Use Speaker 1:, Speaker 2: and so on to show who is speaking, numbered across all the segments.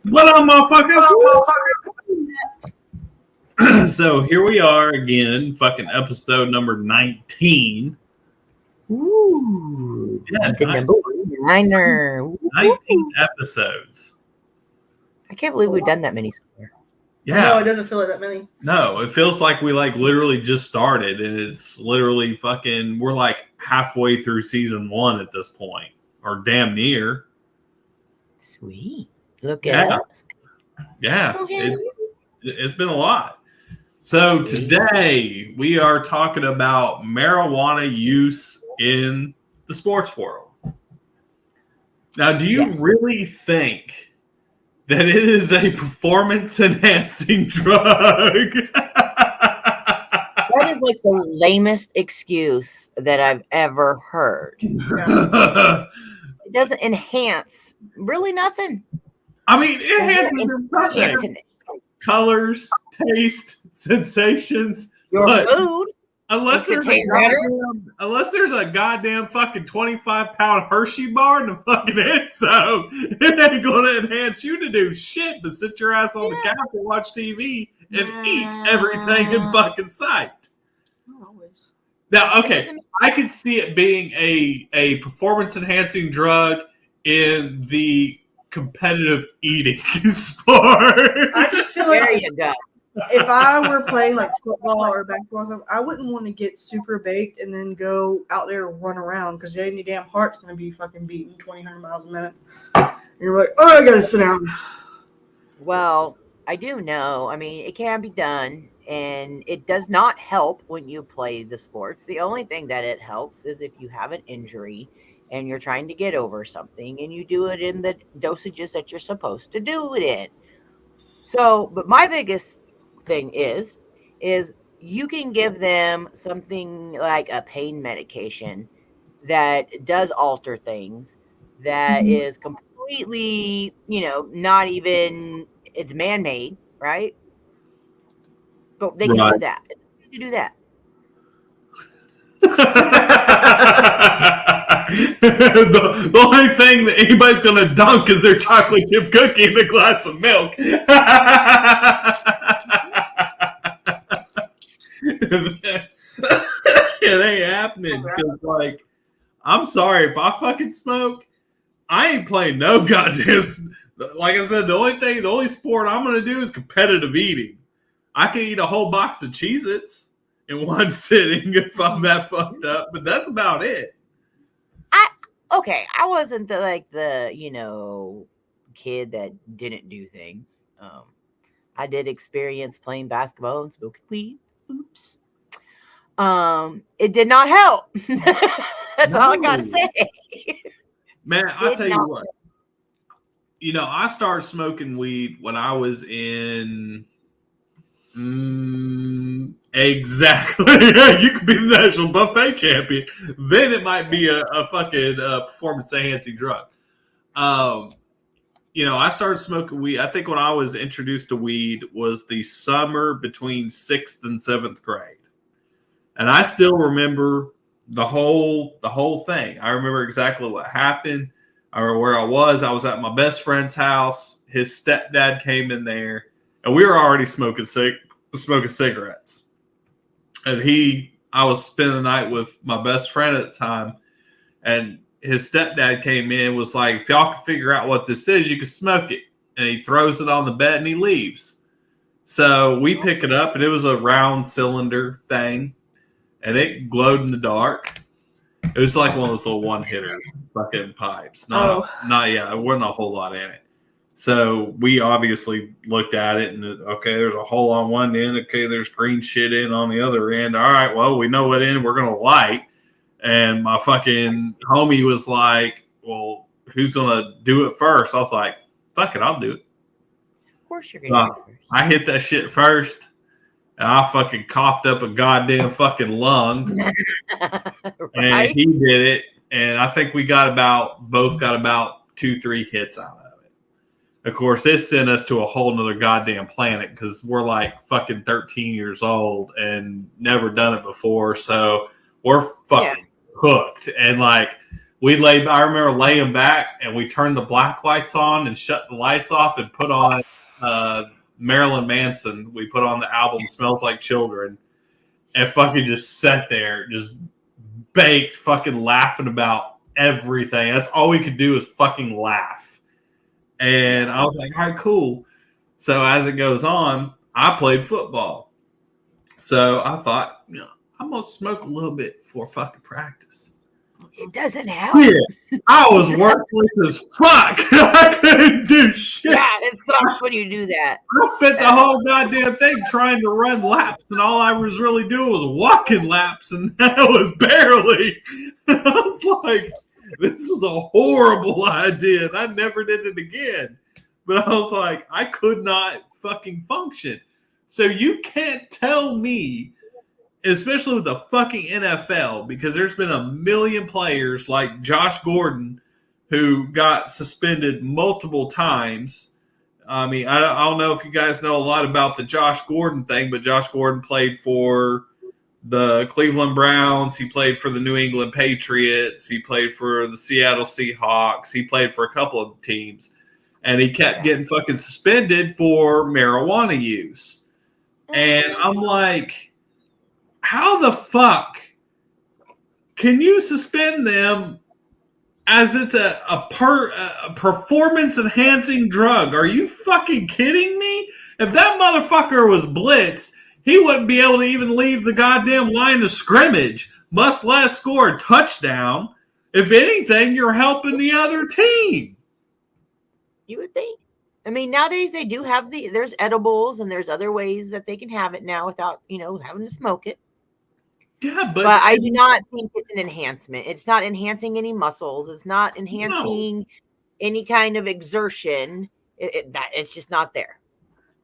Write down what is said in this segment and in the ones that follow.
Speaker 1: What up, motherfuckers? So here we are again, fucking episode number 19.
Speaker 2: Ooh,
Speaker 1: Yeah,
Speaker 2: the number niner.
Speaker 1: 19 episodes.
Speaker 2: I can't believe we've done that many so far.
Speaker 1: Yeah.
Speaker 3: No, it doesn't feel like that many.
Speaker 1: No, it feels like we literally just started, and it's literally fucking, we're like halfway through season 1 at this point, or damn near.
Speaker 2: Sweet. Look at us.
Speaker 1: Yeah, it's been a lot. So today we are talking about marijuana use in the sports world. Now, do you really think that it is a performance-enhancing drug?
Speaker 2: That is like the lamest excuse that I've ever heard. It doesn't enhance really nothing.
Speaker 1: I mean, it enhances colors, taste, sensations.
Speaker 2: Your food.
Speaker 1: Unless there's a goddamn fucking 25-pound Hershey bar in the fucking end zone, it ain't gonna enhance you to do shit but sit your ass on the couch and watch TV and eat everything in fucking sight. Now, okay, I could see it being a performance-enhancing drug in the competitive eating sport.
Speaker 3: I just feel like
Speaker 2: There you go.
Speaker 3: if I were playing like football or basketball or something, I wouldn't want to get super baked and then go out there and run around because your damn heart's going to be fucking beating 200 miles a minute. And you're like, oh, I got to sit down.
Speaker 2: Well, I do know. I mean, it can be done, and it does not help when you play the sports. The only thing that it helps is if you have an injury and you're trying to get over something, and you do it in the dosages that you're supposed to do it in. So, but my biggest thing is you can give them something like a pain medication that does alter things, that is completely, not even, it's man-made, right? But they can do that. You do that.
Speaker 1: The only thing that anybody's gonna dunk is their chocolate chip cookie in a glass of milk. It ain't happening because, I'm sorry, if I fucking smoke, I ain't playing no goddamn. Like I said, the only sport I'm gonna do is competitive eating. I can eat a whole box of Cheez-Its in one sitting if I'm that fucked up, but that's about it.
Speaker 2: I wasn't the kid that didn't do things. I did experience playing basketball and smoking weed. Oops. It did not help. That's all I gotta say.
Speaker 1: Man, I'll tell you what. I started smoking weed when I was in exactly. You could be the national buffet champion. Then it might be a fucking performance enhancing drug. I started smoking weed. I think when I was introduced to weed was the summer between 6th and 7th grade. And I still remember the whole thing. I remember exactly what happened. I remember where I was. I was at my best friend's house. His stepdad came in there, and we were already smoking cigarettes. And I was spending the night with my best friend at the time, and his stepdad came in, was like, if y'all can figure out what this is, you can smoke it. And he throws it on the bed and he leaves. So we pick it up, and it was a round cylinder thing, and it glowed in the dark. It was like one of those little one hitter fucking pipes. Not yeah, it wasn't a whole lot in it. So we obviously looked at it and okay, there's a hole on one end. Okay, there's green shit in on the other end. All right, well, we know what end we're gonna light. And my fucking homie was like, "Well, who's gonna do it first?" I was like, "Fuck it, I'll do it."
Speaker 2: Of course, you're gonna do it first.
Speaker 1: I hit that shit first, and I fucking coughed up a goddamn fucking lung.
Speaker 2: Right?
Speaker 1: And he did it, and I think we both got about 2-3 hits out of it. Of course, it sent us to a whole nother goddamn planet because we're like fucking 13 years old and never done it before, so we're fucking hooked. And like I remember laying back and we turned the black lights on and shut the lights off and put on Marilyn Manson. We put on the album "Smells Like Children" and fucking just sat there, just baked, fucking laughing about everything. That's all we could do is fucking laugh. And I was like, all right, cool. So as it goes on, I played football. So I thought, I'm going to smoke a little bit before fucking practice.
Speaker 2: It doesn't help.
Speaker 1: Yeah, I was worthless as fuck. I couldn't do shit.
Speaker 2: Yeah, it sucks when you do that.
Speaker 1: I spent the whole goddamn thing trying to run laps, and all I was really doing was walking laps, and that was barely. I was like, this was a horrible idea, and I never did it again. But I was like, I could not fucking function. So you can't tell me, especially with the fucking NFL, because there's been a million players like Josh Gordon who got suspended multiple times. I mean, I don't know if you guys know a lot about the Josh Gordon thing, but Josh Gordon played for the Cleveland Browns. He played for the New England Patriots. He played for the Seattle Seahawks. He played for a couple of teams. And he kept getting fucking suspended for marijuana use. And I'm like, how the fuck can you suspend them as it's a performance enhancing drug? Are you fucking kidding me? If that motherfucker was blitzed, he wouldn't be able to even leave the goddamn line of scrimmage, much less score a touchdown. If anything, you're helping the other team.
Speaker 2: You would think. I mean, nowadays they do have there's edibles and there's other ways that they can have it now without, having to smoke it.
Speaker 1: Yeah,
Speaker 2: but I do not think it's an enhancement. It's not enhancing any muscles. It's not enhancing any kind of exertion. It's just not there.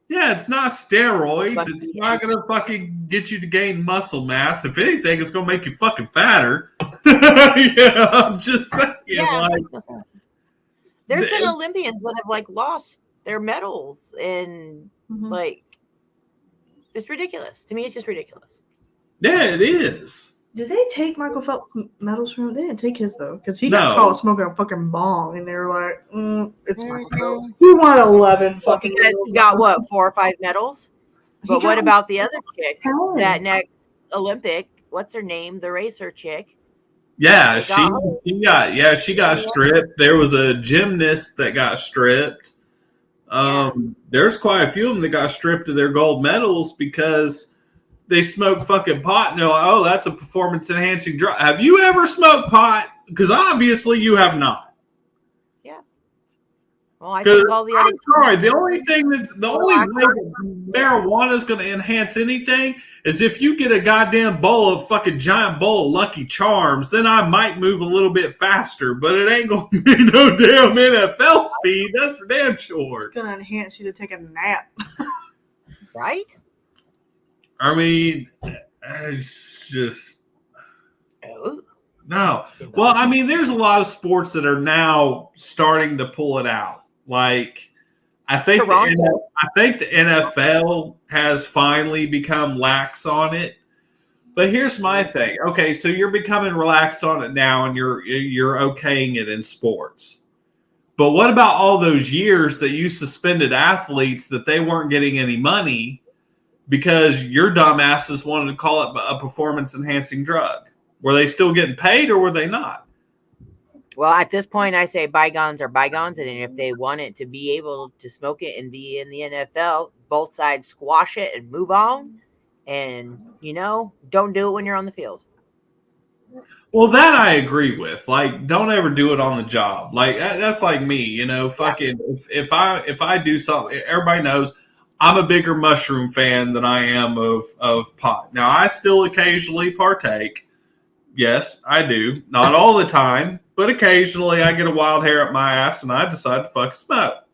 Speaker 1: Yeah, it's not steroids. It's not going to fucking get you to gain muscle mass. If anything, it's going to make you fucking fatter. I'm just saying.
Speaker 2: Yeah, there's been Olympians that have lost their medals and it's ridiculous. To me, it's just ridiculous.
Speaker 1: Yeah, it is.
Speaker 3: Did they take Michael Phelps medals from him? They didn't take his though, because he got caught smoking a fucking bong, and they were like, "It's Michael Phelps. He won 11 fucking."
Speaker 2: Because he got 4 or 5 medals. But what about the other chick?
Speaker 3: 10.
Speaker 2: That next Olympic, what's her name? The racer chick.
Speaker 1: Yeah, she got stripped. There was a gymnast that got stripped. There's quite a few of them that got stripped of their gold medals because they smoke fucking pot, and they're like, "Oh, that's a performance-enhancing drug." Have you ever smoked pot? Because obviously you have not.
Speaker 2: Yeah. Well, I think all the other.
Speaker 1: I'm sorry. The only way that marijuana is going to enhance anything is if you get a goddamn giant bowl of Lucky Charms. Then I might move a little bit faster, but it ain't going to be no damn NFL speed. That's for damn sure.
Speaker 3: It's going to enhance you to take a nap,
Speaker 2: right?
Speaker 1: I mean, it's just no. Well, I mean, there's a lot of sports that are now starting to pull it out. Like, I think the NFL has finally become lax on it. But here's my thing. Okay, so you're becoming relaxed on it now, and you're okaying it in sports. But what about all those years that you suspended athletes that they weren't getting any money? Because your dumbasses wanted to call it a performance-enhancing drug. Were they still getting paid, or were they not?
Speaker 2: Well, at this point, I say bygones are bygones, and if they want it to be able to smoke it and be in the NFL, both sides squash it and move on, and don't do it when you're on the field.
Speaker 1: Well, that I agree with. Like, don't ever do it on the job. Like that's like me, you know. Fucking if I do something, everybody knows I'm a bigger mushroom fan than I am of pot. Now, I still occasionally partake. Yes, I do. Not all the time, but occasionally I get a wild hair up my ass and I decide to fucking smoke.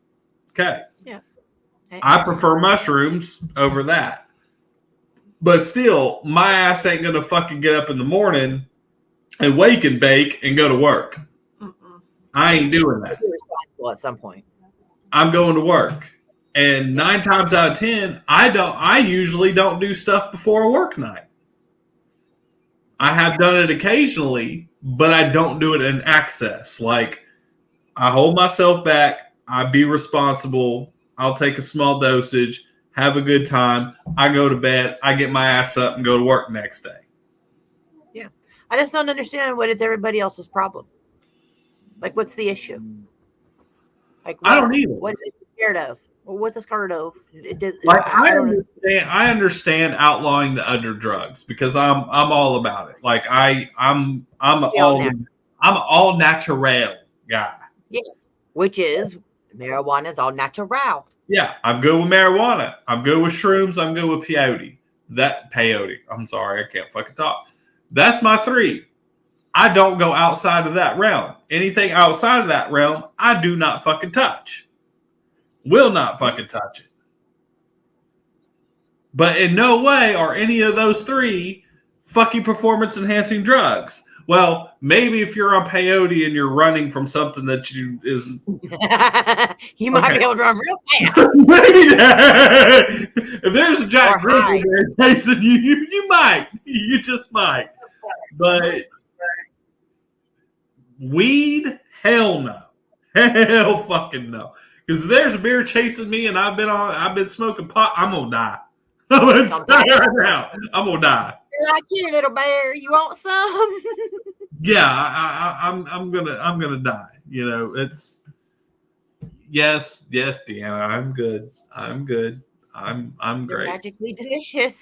Speaker 1: Okay.
Speaker 2: Yeah.
Speaker 1: I prefer mushrooms over that. But still, my ass ain't gonna fucking get up in the morning and wake and bake and go to work. I ain't doing that.
Speaker 2: You're responsible at some point.
Speaker 1: I'm going to work. And 9 times out of 10, I usually don't do stuff before a work night. I have done it occasionally, but I don't do it in excess. Like, I hold myself back. I be responsible. I'll take a small dosage, have a good time. I go to bed. I get my ass up and go to work next day.
Speaker 2: Yeah. I just don't understand what is everybody else's problem. Like, what's the issue? Like,
Speaker 1: I don't either.
Speaker 2: What are you scared of? Well, what's a scared of?
Speaker 1: I understand outlawing the other drugs because I'm all about it. Like I'm all natural guy.
Speaker 2: Yeah, which is marijuana is all natural.
Speaker 1: Yeah, I'm good with marijuana. I'm good with shrooms. I'm good with peyote. Peyote. I'm sorry, I can't fucking talk. That's my 3. I don't go outside of that realm. Anything outside of that realm, I do not fucking touch. Will not fucking touch it. But in no way are any of those 3 fucking performance enhancing drugs. Well, maybe if you're on peyote and you're running from something that you is
Speaker 2: you might be able to run real fast.
Speaker 1: Maybe that. If there's a Jack Grizzly there chasing you might. You just might. But weed, hell no. Hell fucking no. Because if there's a bear chasing me and I've been smoking pot, I'm gonna die. I'm gonna say right now, I'm gonna die.
Speaker 2: Like you, little bear, you want some?
Speaker 1: Yeah, I'm gonna die. You know, it's yes, Deanna, I'm good. I'm
Speaker 2: They're
Speaker 1: great.
Speaker 2: magically delicious.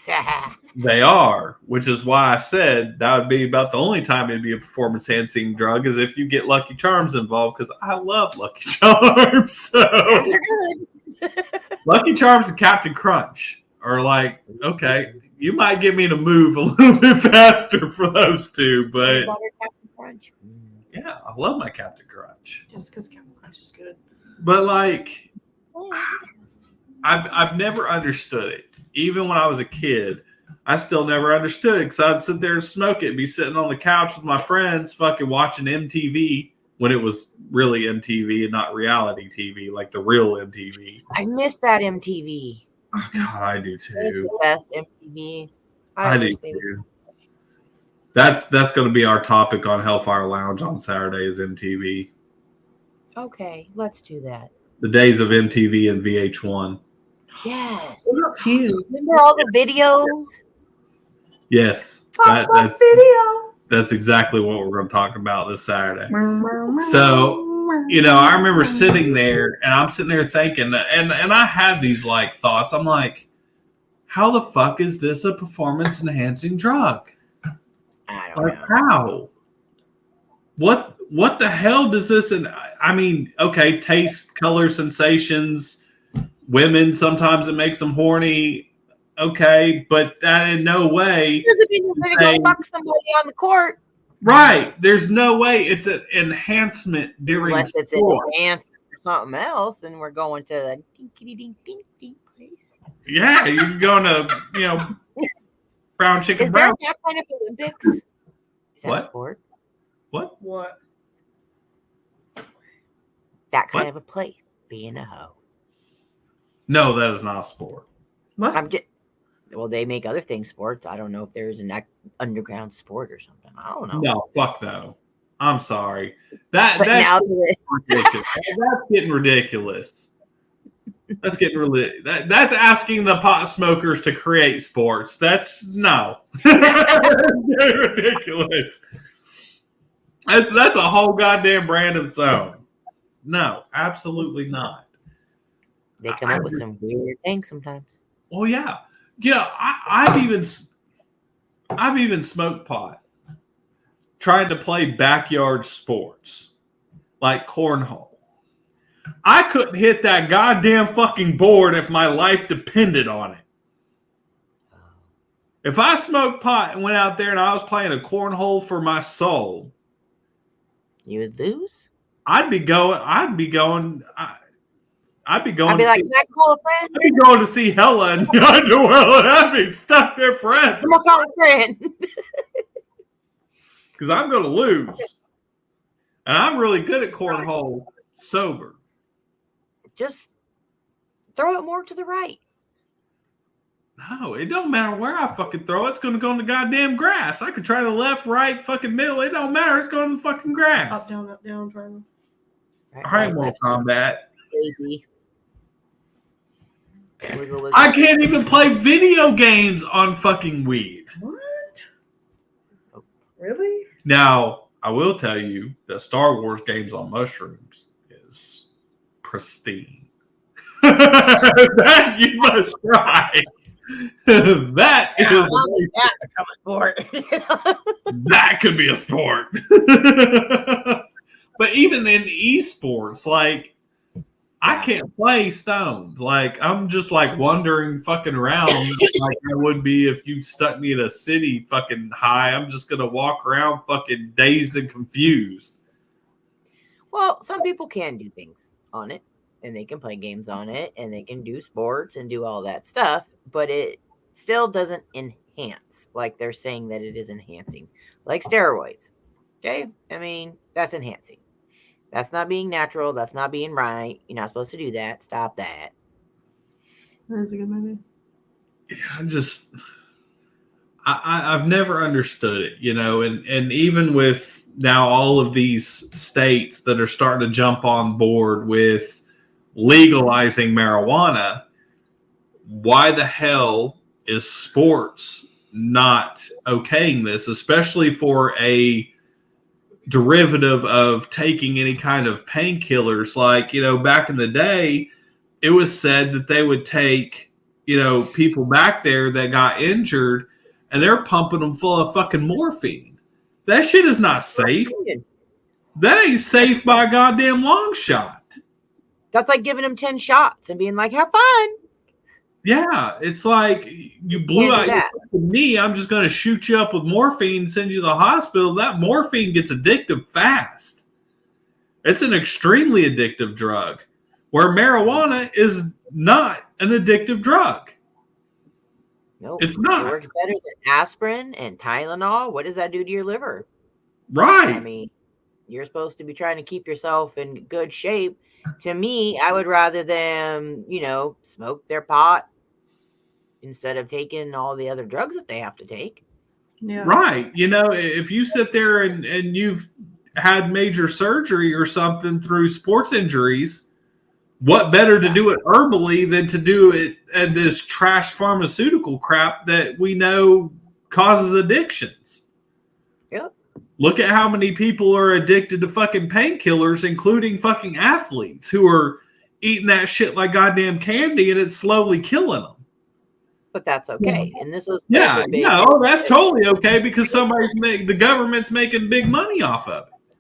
Speaker 1: They are, which is why I said that would be about the only time it'd be a performance enhancing drug is if you get Lucky Charms involved because I love Lucky Charms. So Lucky Charms and Captain Crunch are like, okay, you might get me to move a little bit faster for those 2, but
Speaker 2: Captain Crunch.
Speaker 1: Yeah, I love my Captain Crunch.
Speaker 3: Just because Captain Crunch is good.
Speaker 1: But like, I've never understood it. Even when I was a kid, I still never understood it because I'd sit there and smoke it, be sitting on the couch with my friends, fucking watching MTV when it was really MTV and not reality TV, like the real MTV.
Speaker 2: I miss that MTV.
Speaker 1: Oh, God, I do
Speaker 2: It was
Speaker 1: too.
Speaker 2: the best MTV.
Speaker 1: I do too. That's going to be our topic on Hellfire Lounge on Saturday is MTV.
Speaker 2: Okay, let's do that.
Speaker 1: The days of MTV and VH1.
Speaker 2: Yes.
Speaker 3: What about Fuse?
Speaker 2: Remember all the videos?
Speaker 1: Yes,
Speaker 3: That's video.
Speaker 1: that's exactly what we're going to talk about this Saturday. So, you know, I remember sitting there and I'm sitting there thinking, and I had these like thoughts. I'm like, how the fuck is this a performance enhancing drug?
Speaker 2: I don't
Speaker 1: Like,
Speaker 2: know.
Speaker 1: how? What the hell does this? And I mean, okay, taste, color, sensations. Women sometimes it makes them horny. Okay, but that in no way.
Speaker 2: Doesn't mean you're gonna go fuck somebody on the court.
Speaker 1: Right. There's no way it's an enhancement during
Speaker 2: Unless it's an
Speaker 1: sport.
Speaker 2: enhancement or something else, and we're going to the dinky dink dink dink place.
Speaker 1: Yeah, you're going to, you know, brown chicken
Speaker 2: Is there
Speaker 1: brown.
Speaker 2: that kind of Olympics? Is that
Speaker 1: What?
Speaker 2: a sport?
Speaker 3: What?
Speaker 2: That kind
Speaker 1: What?
Speaker 2: of a place. Being a hoe.
Speaker 1: No, that is not a sport.
Speaker 3: What?
Speaker 2: I'm just. Well, they make other things sports. I don't know if there's an underground sport or something. I don't know.
Speaker 1: No, fuck no. I'm sorry.
Speaker 2: But now to
Speaker 1: Ridiculous. That's getting ridiculous. That's getting really. That's asking the pot smokers to create sports. That's no. That's ridiculous. That's a whole goddamn brand of its own. No, absolutely not.
Speaker 2: they come up with some weird things sometimes.
Speaker 1: Well, yeah. You know, I've even smoked pot. tried to play backyard sports like cornhole. I couldn't hit that goddamn fucking board if my life depended on it. If I smoked pot and went out there and I was playing a cornhole for my soul,
Speaker 2: You would lose?
Speaker 1: I'd be going.
Speaker 2: I'd be
Speaker 1: to
Speaker 2: like,
Speaker 1: see,
Speaker 2: can I call a friend?
Speaker 1: I'd be going to see Hella in the underworld, and I'd be stuck there forever
Speaker 2: I'm gonna call a friend.
Speaker 1: because I'm going to lose. And I'm really good at cornhole sober.
Speaker 2: Just throw it more to the right.
Speaker 1: No, it don't matter where I fucking throw it. It's going to go in the goddamn grass. I could try the left, right, fucking middle. It don't matter. It's going in the fucking grass.
Speaker 3: Up, down, triangle.
Speaker 1: All right, Mortal Kombat.
Speaker 2: Baby. Wiggle, wiggle.
Speaker 1: I can't even play video games on fucking weed.
Speaker 3: What? Really?
Speaker 1: Now, I will tell you that Star Wars games on mushrooms is pristine. That you must try. That is
Speaker 2: that become a sport.
Speaker 1: that could be a sport. But even in esports, like I can't play stoned. Like I'm just like wandering fucking around like I would be if you stuck me in a city fucking high. I'm just gonna walk around fucking dazed and confused.
Speaker 2: Well, some people can do things on it, and they can play games on it, and they can do sports and do all that stuff, but it still doesn't enhance like they're saying that it is enhancing, like steroids. Okay? I mean, that's enhancing. That's not being natural. That's not being right. You're not supposed to do that. Stop that.
Speaker 3: That's a good movie.
Speaker 1: Yeah, I've never understood it, you know, and even with now all of these states that are starting to jump on board with legalizing marijuana, why the hell is sports not okaying this, especially for a derivative of taking any kind of painkillers? Like, you know, back in the day, it was said that they would take, you know, people back there that got injured and they're pumping them full of fucking morphine. That shit is not safe. That ain't safe by a goddamn long shot.
Speaker 2: That's like giving them 10 shots and being like, have fun.
Speaker 1: Yeah, it's like you blew out your knee. I'm just going to shoot you up with morphine and send you to the hospital. That morphine gets addictive fast. It's an extremely addictive drug, where marijuana is not an addictive drug.
Speaker 2: Nope.
Speaker 1: It's not.
Speaker 2: It works better than aspirin and Tylenol. What does that do to your liver?
Speaker 1: Right.
Speaker 2: I mean, you're supposed to be trying to keep yourself in good shape. To me, I would rather them, you know, smoke their pot instead of taking all the other drugs that they have to take.
Speaker 3: Yeah.
Speaker 1: Right. You know, if you sit there and you've had major surgery or something through sports injuries, what better to do it herbally than to do it and this trash pharmaceutical crap that we know causes addictions?
Speaker 2: Yep.
Speaker 1: Look at how many people are addicted to fucking painkillers, including fucking athletes who are eating that shit like goddamn candy and it's slowly killing them.
Speaker 2: But that's okay. And this is
Speaker 1: that's totally okay because the government's making big money off of it.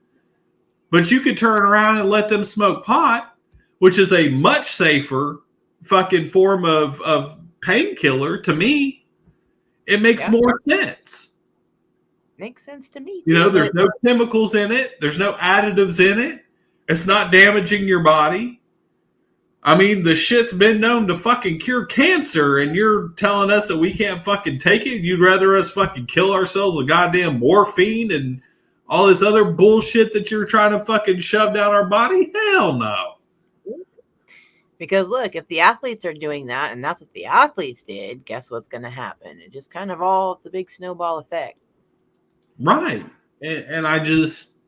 Speaker 1: But you could turn around and let them smoke pot, which is a much safer fucking form of painkiller to me. It makes more sense.
Speaker 2: Makes sense to me.
Speaker 1: You know, there's no chemicals in it. There's no additives in it. It's not damaging your body. I mean, the shit's been known to fucking cure cancer, and you're telling us that we can't fucking take it? You'd rather us fucking kill ourselves with goddamn morphine and all this other bullshit that you're trying to fucking shove down our body? Hell no.
Speaker 2: Because look, if the athletes are doing that, and that's what the athletes did, guess what's going to happen? It just kind of it's a big snowball effect.
Speaker 1: Right. And I just,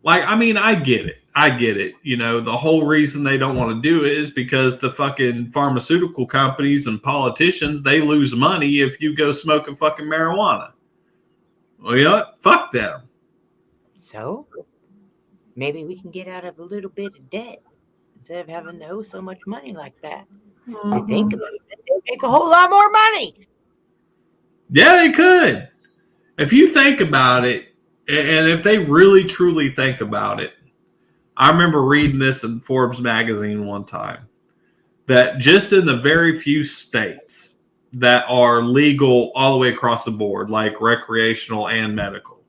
Speaker 1: like, I mean, I get it. You know, the whole reason they don't want to do it is because the fucking pharmaceutical companies and politicians, they lose money if you go smoking fucking marijuana. Well, you know what? Fuck them.
Speaker 2: So maybe we can get out of a little bit of debt instead of having to owe so much money like that.
Speaker 3: Mm-hmm.
Speaker 2: You think about it, they make a whole lot more money.
Speaker 1: Yeah, they could. If you think about it, And if they really truly think about it, I remember reading this in Forbes magazine one time, that just in the very few states that are legal all the way across the board, like recreational and medical,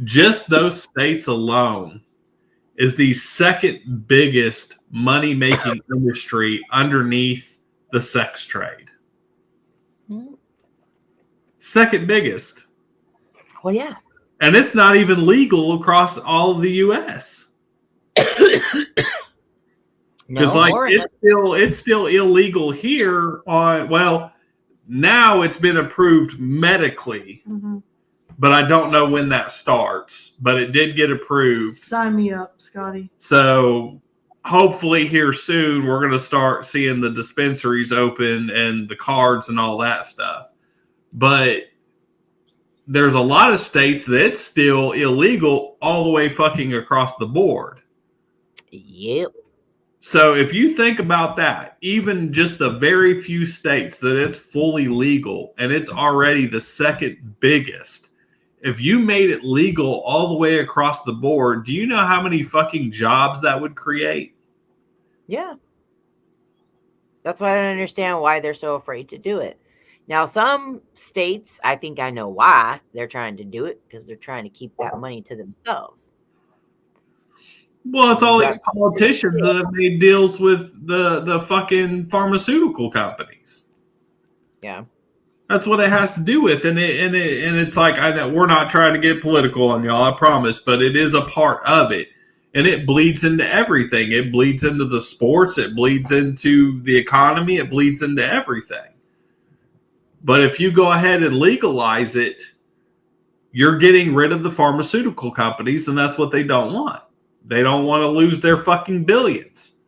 Speaker 1: just those states alone is the second biggest money-making industry underneath the sex trade. Second biggest.
Speaker 2: Well, yeah.
Speaker 1: And it's not even legal across all of the U.S. Because it's still illegal here now it's been approved medically, but I don't know when that starts. But it did get approved.
Speaker 3: Sign me up, Scotty.
Speaker 1: So hopefully here soon we're going to start seeing the dispensaries open and the cards and all that stuff. But there's a lot of states that it's still illegal all the way fucking across the board.
Speaker 2: Yep.
Speaker 1: So if you think about that, even just the very few states that it's fully legal and it's already the second biggest, if you made it legal all the way across the board, do you know how many fucking jobs that would create?
Speaker 2: Yeah. That's why I don't understand why they're so afraid to do it. Now, some states, I think I know why they're trying to do it, because they're trying to keep that money to themselves.
Speaker 1: Well, it's all these politicians that have made deals with the fucking pharmaceutical companies.
Speaker 2: Yeah.
Speaker 1: That's what it has to do with. And it's like, I know we're not trying to get political on y'all, I promise, but it is a part of it. And it bleeds into everything. It bleeds into the sports. It bleeds into the economy. It bleeds into everything. But if you go ahead and legalize it, you're getting rid of the pharmaceutical companies, and that's what they don't want. They don't want to lose their fucking billions.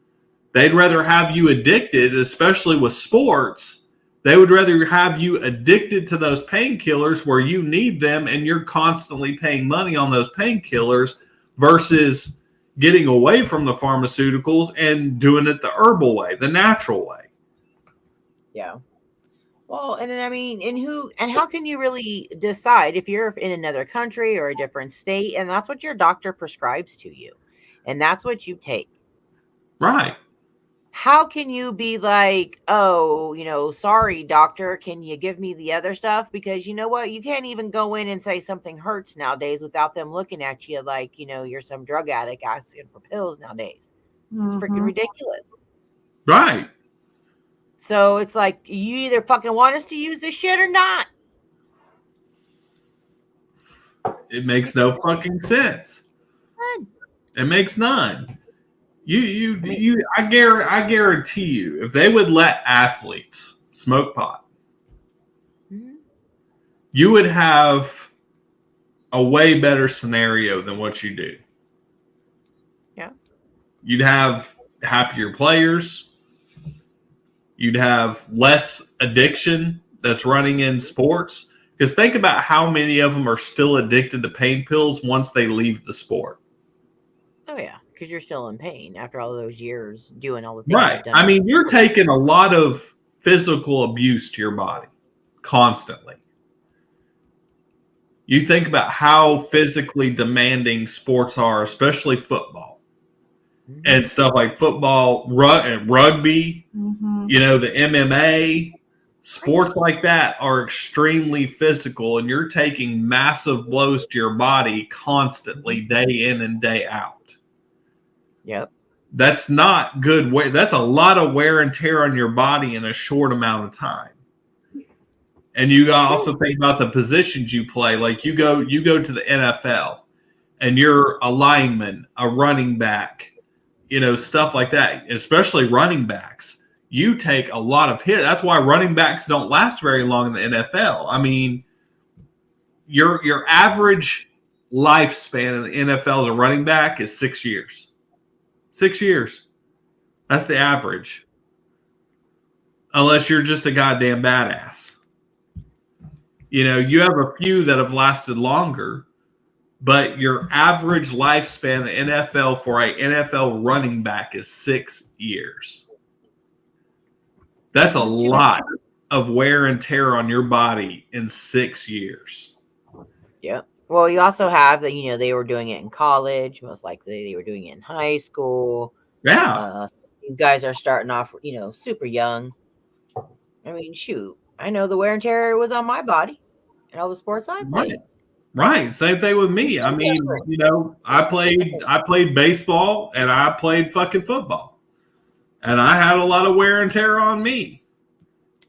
Speaker 1: They'd rather have you addicted, especially with sports. They would rather have you addicted to those painkillers where you need them and you're constantly paying money on those painkillers versus getting away from the pharmaceuticals and doing it the herbal way, the natural way.
Speaker 2: Yeah. Well, and then, I mean, and how can you really decide if you're in another country or a different state and that's what your doctor prescribes to you and that's what you take?
Speaker 1: Right.
Speaker 2: How can you be like, oh, sorry, doctor, can you give me the other stuff? Because you know what? You can't even go in and say something hurts nowadays without them looking at you like, you're some drug addict asking for pills nowadays. It's freaking ridiculous.
Speaker 1: Right.
Speaker 2: So it's like, you either fucking want us to use this shit or not.
Speaker 1: It makes no fucking sense.
Speaker 2: None.
Speaker 1: It makes none. I guarantee you, if they would let athletes smoke pot, you would have a way better scenario than what you do.
Speaker 2: Yeah.
Speaker 1: You'd have happier players. You'd have less addiction that's running in sports. Because think about how many of them are still addicted to pain pills once they leave the sport.
Speaker 2: Oh, yeah. Because you're still in pain after all those years doing all the things
Speaker 1: right.
Speaker 2: you've done.
Speaker 1: I mean, you're taking a lot of physical abuse to your body constantly. You think about how physically demanding sports are, especially football. And stuff like football, rugby, the MMA, sports like that are extremely physical, and you're taking massive blows to your body constantly, day in and day out.
Speaker 2: Yep.
Speaker 1: That's not good. That's a lot of wear and tear on your body in a short amount of time. And you also think about the positions you play. Like you go to the NFL, and you're a lineman, a running back. Stuff like that, especially running backs. You take a lot of hits. That's why running backs don't last very long in the NFL. I mean, your average lifespan in the NFL as a running back is 6 years. 6 years. That's the average. Unless you're just a goddamn badass. You have a few that have lasted longer. But your average lifespan in the NFL for an NFL running back is 6 years. That's a lot of wear and tear on your body in 6 years.
Speaker 2: Yep. Well, you also have that, they were doing it in college, most likely they were doing it in high school.
Speaker 1: Yeah.
Speaker 2: These guys are starting off, super young. I mean, shoot, I know the wear and tear was on my body and all the sports I played.
Speaker 1: Right. Right. Same thing with me. I mean, I played baseball and I played fucking football. And I had a lot of wear and tear on me.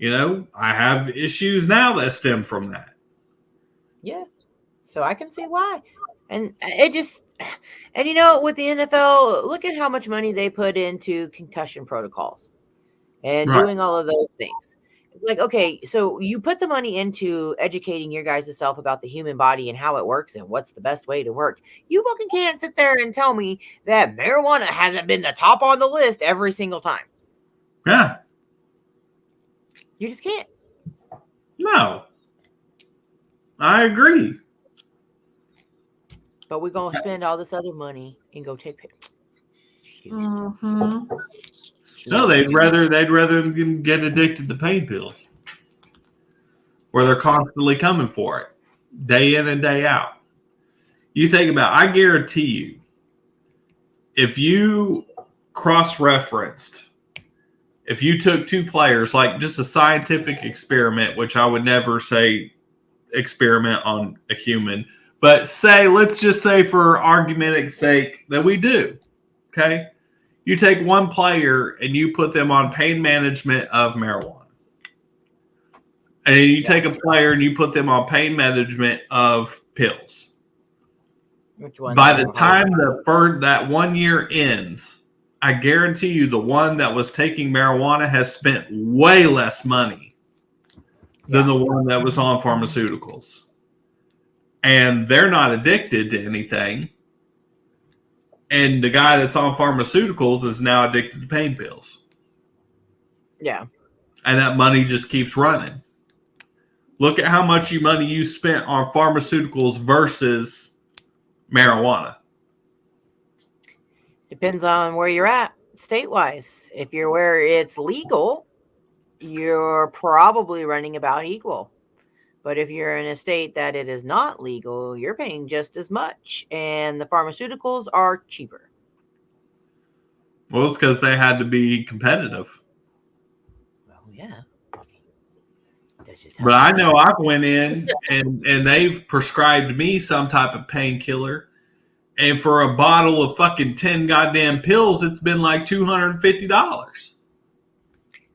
Speaker 1: I have issues now that stem from that.
Speaker 2: Yeah. So I can see why. And it just, and with the NFL, look at how much money they put into concussion protocols and
Speaker 1: Right.
Speaker 2: doing all of those things. It's like, okay, so you put the money into educating your guys' self about the human body and how it works and what's the best way to work. You fucking can't sit there and tell me that marijuana hasn't been the top on the list every single time.
Speaker 1: Yeah.
Speaker 2: You just can't.
Speaker 1: No. I agree.
Speaker 2: But we're going to spend all this other money and go take pictures.
Speaker 3: Mm-hmm.
Speaker 1: No, they'd rather them get addicted to pain pills, where they're constantly coming for it, day in and day out. You think about, I guarantee you, if you cross-referenced, if you took two players, like just a scientific experiment, which I would never say experiment on a human, but let's just say for argument's sake that we do, okay? You take one player and you put them on pain management of marijuana. And you take a player and you put them on pain management of pills.
Speaker 2: Which one?
Speaker 1: By the time that 1 year ends, I guarantee you the one that was taking marijuana has spent way less money than the one that was on pharmaceuticals. And they're not addicted to anything. And the guy that's on pharmaceuticals is now addicted to pain pills.
Speaker 2: Yeah.
Speaker 1: And that money just keeps running. Look at how much money you spent on pharmaceuticals versus marijuana.
Speaker 2: Depends on where you're at state-wise. If you're where it's legal, you're probably running about equal. But if you're in a state that it is not legal, you're paying just as much. And the pharmaceuticals are cheaper.
Speaker 1: Well, it's because they had to be competitive.
Speaker 2: Well, yeah.
Speaker 1: But I know I've went in and they've prescribed me some type of painkiller. And for a bottle of fucking 10 goddamn pills, it's been like $250.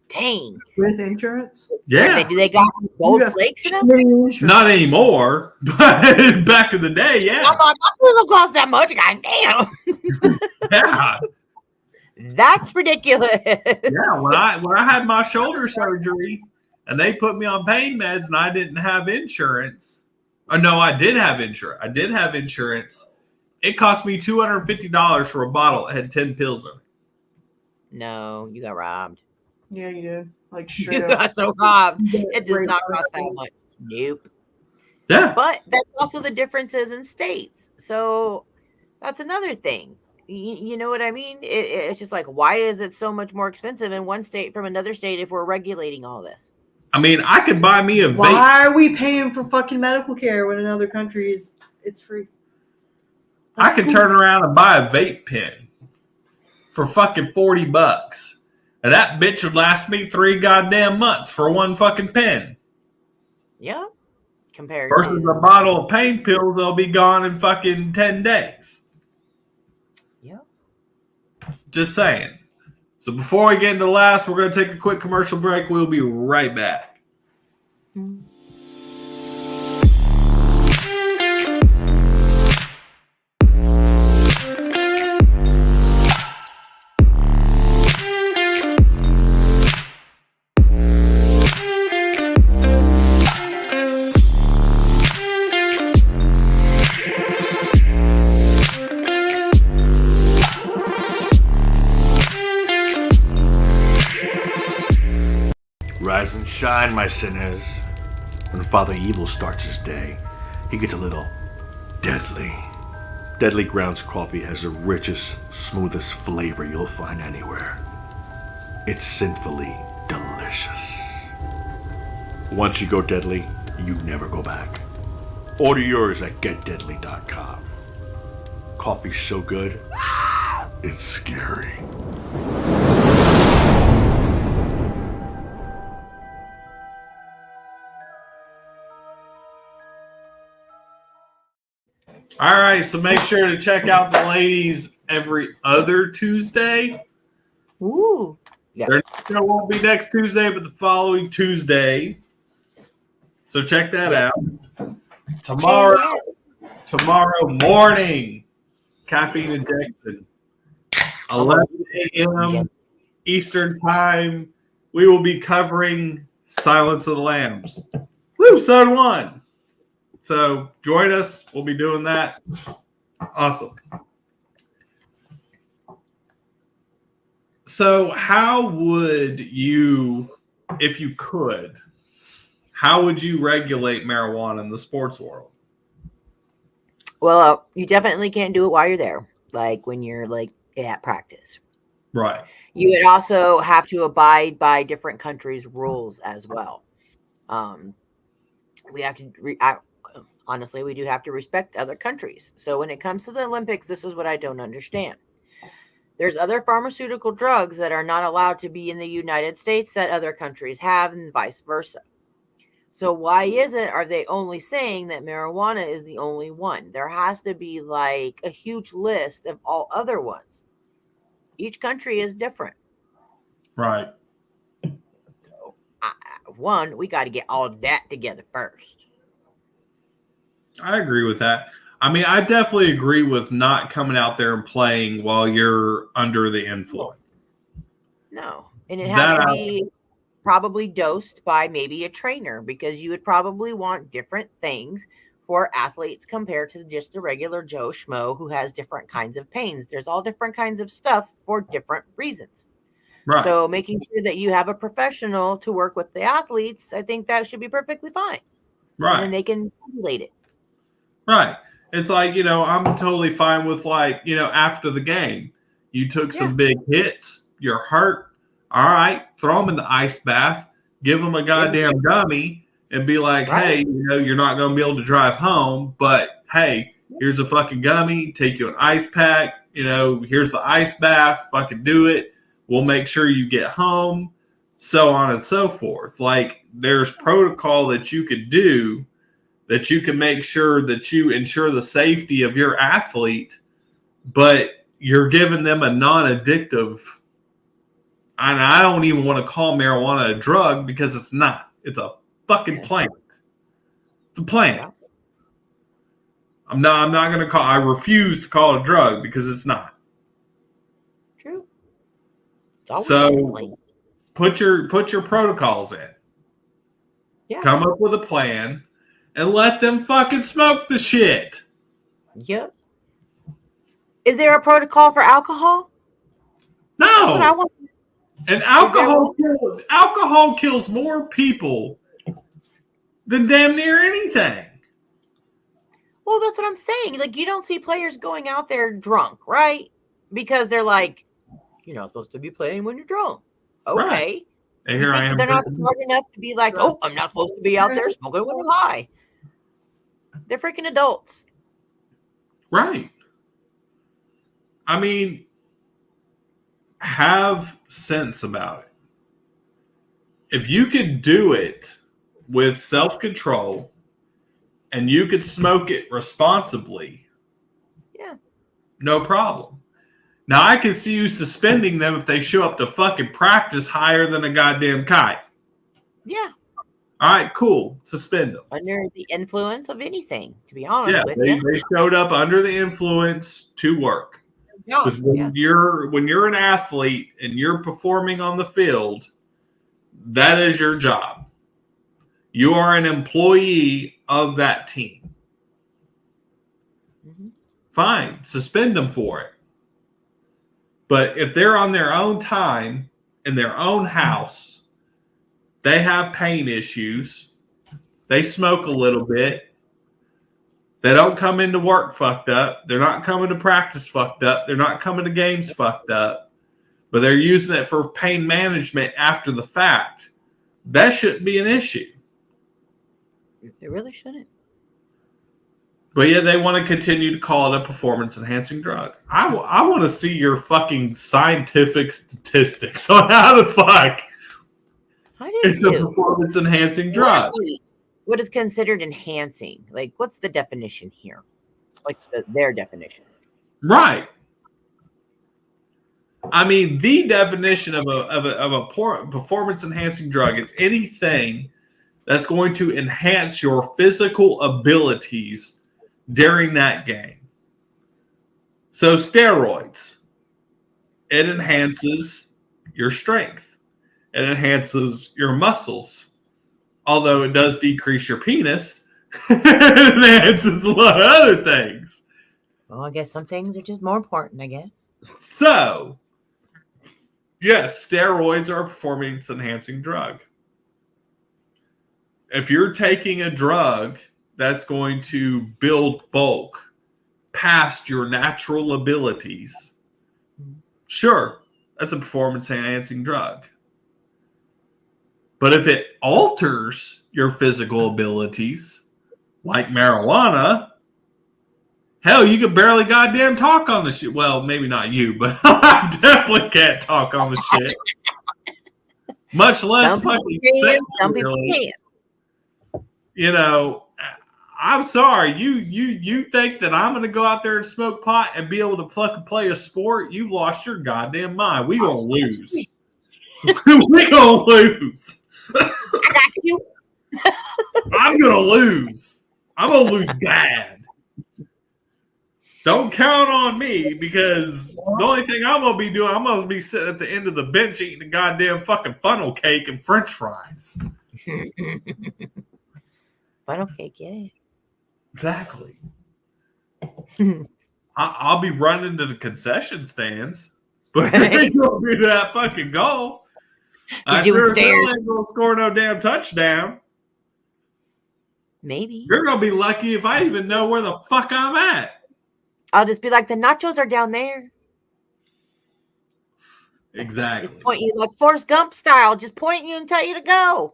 Speaker 2: Dang.
Speaker 3: With insurance?
Speaker 1: Yeah.
Speaker 2: They got gold flakes in them?
Speaker 1: Not anymore, but back in the day, yeah.
Speaker 2: I'm like, my pills don't cost that much. God damn.
Speaker 1: Yeah.
Speaker 2: That's ridiculous.
Speaker 1: Yeah. When I had my shoulder surgery and they put me on pain meds and I didn't have insurance. Oh, no, I did have insurance. I did have insurance. It cost me $250 for a bottle that had 10 pills in it.
Speaker 2: No, you got robbed.
Speaker 3: Yeah, you did. Like,
Speaker 2: You got so robbed. It does not cost that much. Nope.
Speaker 1: Yeah.
Speaker 2: But that's also the differences in states. So that's another thing. You know what I mean? It's just like, why is it so much more expensive in one state from another state if we're regulating all this?
Speaker 1: I mean, I could buy me a vape.
Speaker 3: Why are we paying for fucking medical care when in other countries it's free?
Speaker 1: I could turn around and buy a vape pen for fucking $40. And that bitch would last me 3 goddamn months for one fucking pen.
Speaker 2: Yeah. Compared
Speaker 1: versus a bottle of pain pills, they'll be gone in fucking 10 days.
Speaker 2: Yeah.
Speaker 1: Just saying. So before we get into the last, we're going to take a quick commercial break. We'll be right back.
Speaker 2: Mm-hmm.
Speaker 4: Rise and shine, my sinners. When Father Evil starts his day, he gets a little deadly. Deadly Grounds coffee has the richest, smoothest flavor you'll find anywhere. It's sinfully delicious. Once you go deadly, you never go back. Order yours at getdeadly.com. Coffee's so good, it's scary.
Speaker 1: All right, so make sure to check out the ladies every other Tuesday.
Speaker 2: Ooh. Yeah.
Speaker 1: There won't be next Tuesday, but the following Tuesday. So check that out. Tomorrow morning, caffeine injection, 11 a.m. Eastern time. We will be covering Silence of the Lambs. Woo, Son 1. So join us. We'll be doing that. Awesome. So how would you, if you could, how would you regulate marijuana in the sports world?
Speaker 2: Well, you definitely can't do it while you're there, like when you're like at practice.
Speaker 1: Right.
Speaker 2: You would also have to abide by different countries' rules as well. We have to honestly, we do have to respect other countries. So when it comes to the Olympics, this is what I don't understand. There's other pharmaceutical drugs that are not allowed to be in the United States that other countries have, and vice versa. So why are they only saying that marijuana is the only one? There has to be like a huge list of all other ones. Each country is different.
Speaker 1: Right.
Speaker 2: So, we got to get all of that together first.
Speaker 1: I agree with that. I mean, I definitely agree with not coming out there and playing while you're under the influence.
Speaker 2: No. And it has to be probably dosed by maybe a trainer, because you would probably want different things for athletes compared to just the regular Joe Schmo who has different kinds of pains. There's all different kinds of stuff for different reasons.
Speaker 1: Right.
Speaker 2: So making sure that you have a professional to work with the athletes, I think that should be perfectly fine.
Speaker 1: Right.
Speaker 2: And then they can regulate it.
Speaker 1: Right. It's like, I'm totally fine with after the game, you took some big hits, you're hurt. All right, throw them in the ice bath, give them a goddamn gummy, and be like, hey, you're not going to be able to drive home, but hey, here's a fucking gummy, take you an ice pack, here's the ice bath, fucking do it. We'll make sure you get home, so on and so forth. Like, there's protocol that you could do that you can make sure that you ensure the safety of your athlete, but you're giving them a non-addictive. And I don't even want to call marijuana a drug, because it's not. It's a fucking plant. It's a plant. I'm not going to call. I refuse to call it a drug, because it's not.
Speaker 2: True.
Speaker 1: So put your protocols in.
Speaker 2: Yeah.
Speaker 1: Come up with a plan and let them fucking smoke the shit.
Speaker 2: Yep. Is there a protocol for alcohol?
Speaker 1: No.
Speaker 2: That's what I want.
Speaker 1: And alcohol kills more people than damn near anything.
Speaker 2: Well, that's what I'm saying. Like, you don't see players going out there drunk, right? Because they're like, you're not supposed to be playing when you're drunk. Okay.
Speaker 1: Right. And here I am.
Speaker 2: They're not smart enough to be like, oh, I'm not supposed to be out there smoking when I'm high. They're freaking adults.
Speaker 1: Right. I mean, have sense about it. If you could do it with self-control and you could smoke it responsibly, no problem. Now, I can see you suspending them if they show up to fucking practice higher than a goddamn kite.
Speaker 2: Yeah.
Speaker 1: All right, cool. Suspend them.
Speaker 2: Under the influence of anything, to be honest with
Speaker 1: you.
Speaker 2: you.
Speaker 1: They showed up under the influence to work. Because when you're an athlete and you're performing on the field, that is your job. You are an employee of that team.
Speaker 2: Mm-hmm.
Speaker 1: Fine, suspend them for it. But if they're on their own time in their own house, they have pain issues, they smoke a little bit, they don't come into work fucked up, they're not coming to practice fucked up, they're not coming to games fucked up, but they're using it for pain management after the fact, that shouldn't be an issue.
Speaker 2: It really shouldn't.
Speaker 1: But yeah, they want to continue to call it a performance-enhancing drug. I want to see your fucking scientific statistics on how the fuck
Speaker 2: How did
Speaker 1: it's a
Speaker 2: you?
Speaker 1: performance-enhancing drug.
Speaker 2: What is considered enhancing? Like, what's the definition here? Like their definition.
Speaker 1: Right. I mean, the definition of a performance-enhancing drug is anything that's going to enhance your physical abilities during that game. So steroids, it enhances your strength. It enhances your muscles. Although it does decrease your penis, it enhances a lot of other things.
Speaker 2: Well, I guess some things are just more important, I guess.
Speaker 1: So, yes, steroids are a performance-enhancing drug. If you're taking a drug that's going to build bulk past your natural abilities, sure, that's a performance-enhancing drug. But if it alters your physical abilities, like marijuana, hell, you can barely goddamn talk on the shit. Well, maybe not you, but I definitely can't talk on the shit. Much less fucking
Speaker 2: some people can.
Speaker 1: You know, I'm sorry. You think that I'm going to go out there and smoke pot and be able to fucking play a sport? You lost your goddamn mind. We gonna lose. We gonna lose.
Speaker 2: I got you.
Speaker 1: I'm gonna lose. I'm gonna lose bad. Don't count on me because the only thing I'm gonna be doing, I'm gonna be sitting at the end of the bench eating a goddamn fucking funnel cake and French fries.
Speaker 2: Funnel cake, yeah.
Speaker 1: Exactly. I'll be running to the concession stands, but it ain't gonna be that fucking goal. I sure as hell ain't gonna score no damn touchdown.
Speaker 2: Maybe.
Speaker 1: You're gonna be lucky if I even know where the fuck I'm at.
Speaker 2: I'll just be like, the nachos are down there.
Speaker 1: Exactly.
Speaker 2: Just point you like Forrest Gump style. Just point you and tell you to go.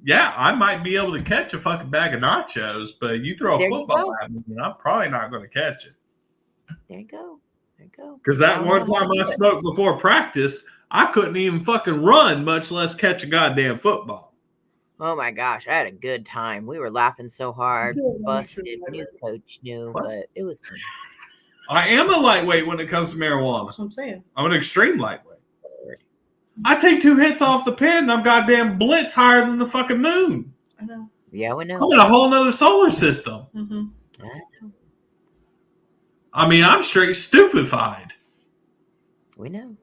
Speaker 1: Yeah, I might be able to catch a fucking bag of nachos, but you throw a football at me, and I'm probably not going to catch it.
Speaker 2: There you go. There you go.
Speaker 1: Because that one time I smoked before practice, I couldn't even fucking run, much less catch a goddamn football.
Speaker 2: Oh my gosh, I had a good time. We were laughing so hard, busted. New coach knew, but it was fun.
Speaker 1: I am a lightweight when it comes to marijuana.
Speaker 3: That's what I'm saying.
Speaker 1: I'm an extreme lightweight. I take 2 hits off the pen and I'm goddamn blitz higher than the fucking moon.
Speaker 3: I know.
Speaker 2: Yeah, we know.
Speaker 1: I'm in a whole nother solar system.
Speaker 3: Mm-hmm.
Speaker 2: I know.
Speaker 1: I mean, I'm straight stupefied.
Speaker 2: We know.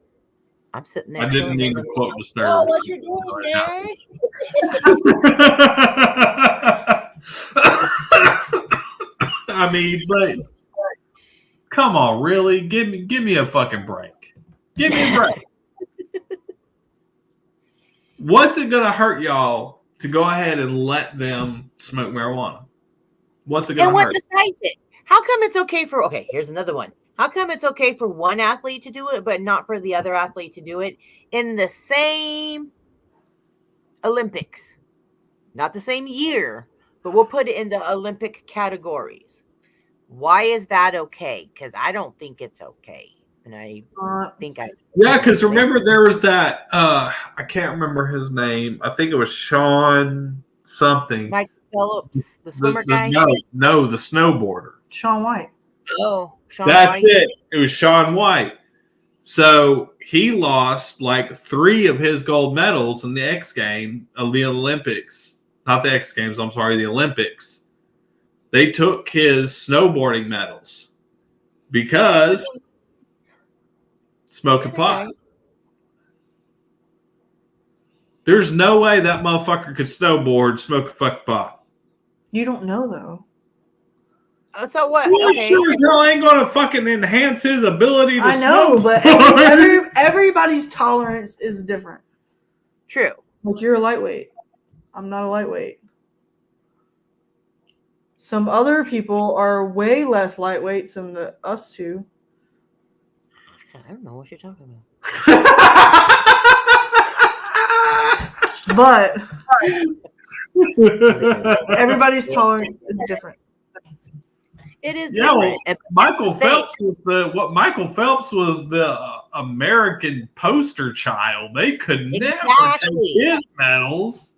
Speaker 2: I'm sitting there.
Speaker 1: I didn't need to quote Disturbed.
Speaker 2: Oh, what you doing there?
Speaker 1: I mean, but come on, really? Give me a fucking break. Give me a break. What's it gonna hurt y'all to go ahead and let them smoke marijuana? What's it gonna hurt?
Speaker 2: And what decides it? How come it's okay for? Okay, here's another one. How come it's okay for one athlete to do it, but not for the other athlete to do it in the same Olympics? Not the same year, but we'll put it in the Olympic categories. Why is that okay? Because I don't think it's okay. And I think
Speaker 1: yeah, because remember there was that I can't remember his name. I think it was Sean something.
Speaker 2: Mike Phillips, the swimmer guy.
Speaker 1: No, the snowboarder.
Speaker 3: Sean White.
Speaker 2: Oh, Sean
Speaker 1: That's
Speaker 2: White.
Speaker 1: it. It was Sean White. So he lost like 3 of his gold medals in the X Games of the Olympics. Not the X Games, I'm sorry, the Olympics. They took his snowboarding medals because smoking pot. There's no way that motherfucker could snowboard smoke a fucking pot.
Speaker 3: You don't know though.
Speaker 2: So what?
Speaker 1: Well,
Speaker 2: Okay.
Speaker 1: sure as hell ain't gonna fucking enhance his ability to
Speaker 3: I know,
Speaker 1: snowboard.
Speaker 3: but everybody's tolerance is different.
Speaker 2: True.
Speaker 3: Like you're a lightweight. I'm not a lightweight. Some other people are way less lightweights than us two.
Speaker 2: I don't know what you're talking about.
Speaker 3: But everybody's tolerance is different.
Speaker 2: It is
Speaker 1: Yeah, well,
Speaker 2: different. And
Speaker 1: Michael
Speaker 2: they-
Speaker 1: Phelps was the American poster child. They could never
Speaker 2: Exactly.
Speaker 1: take his medals.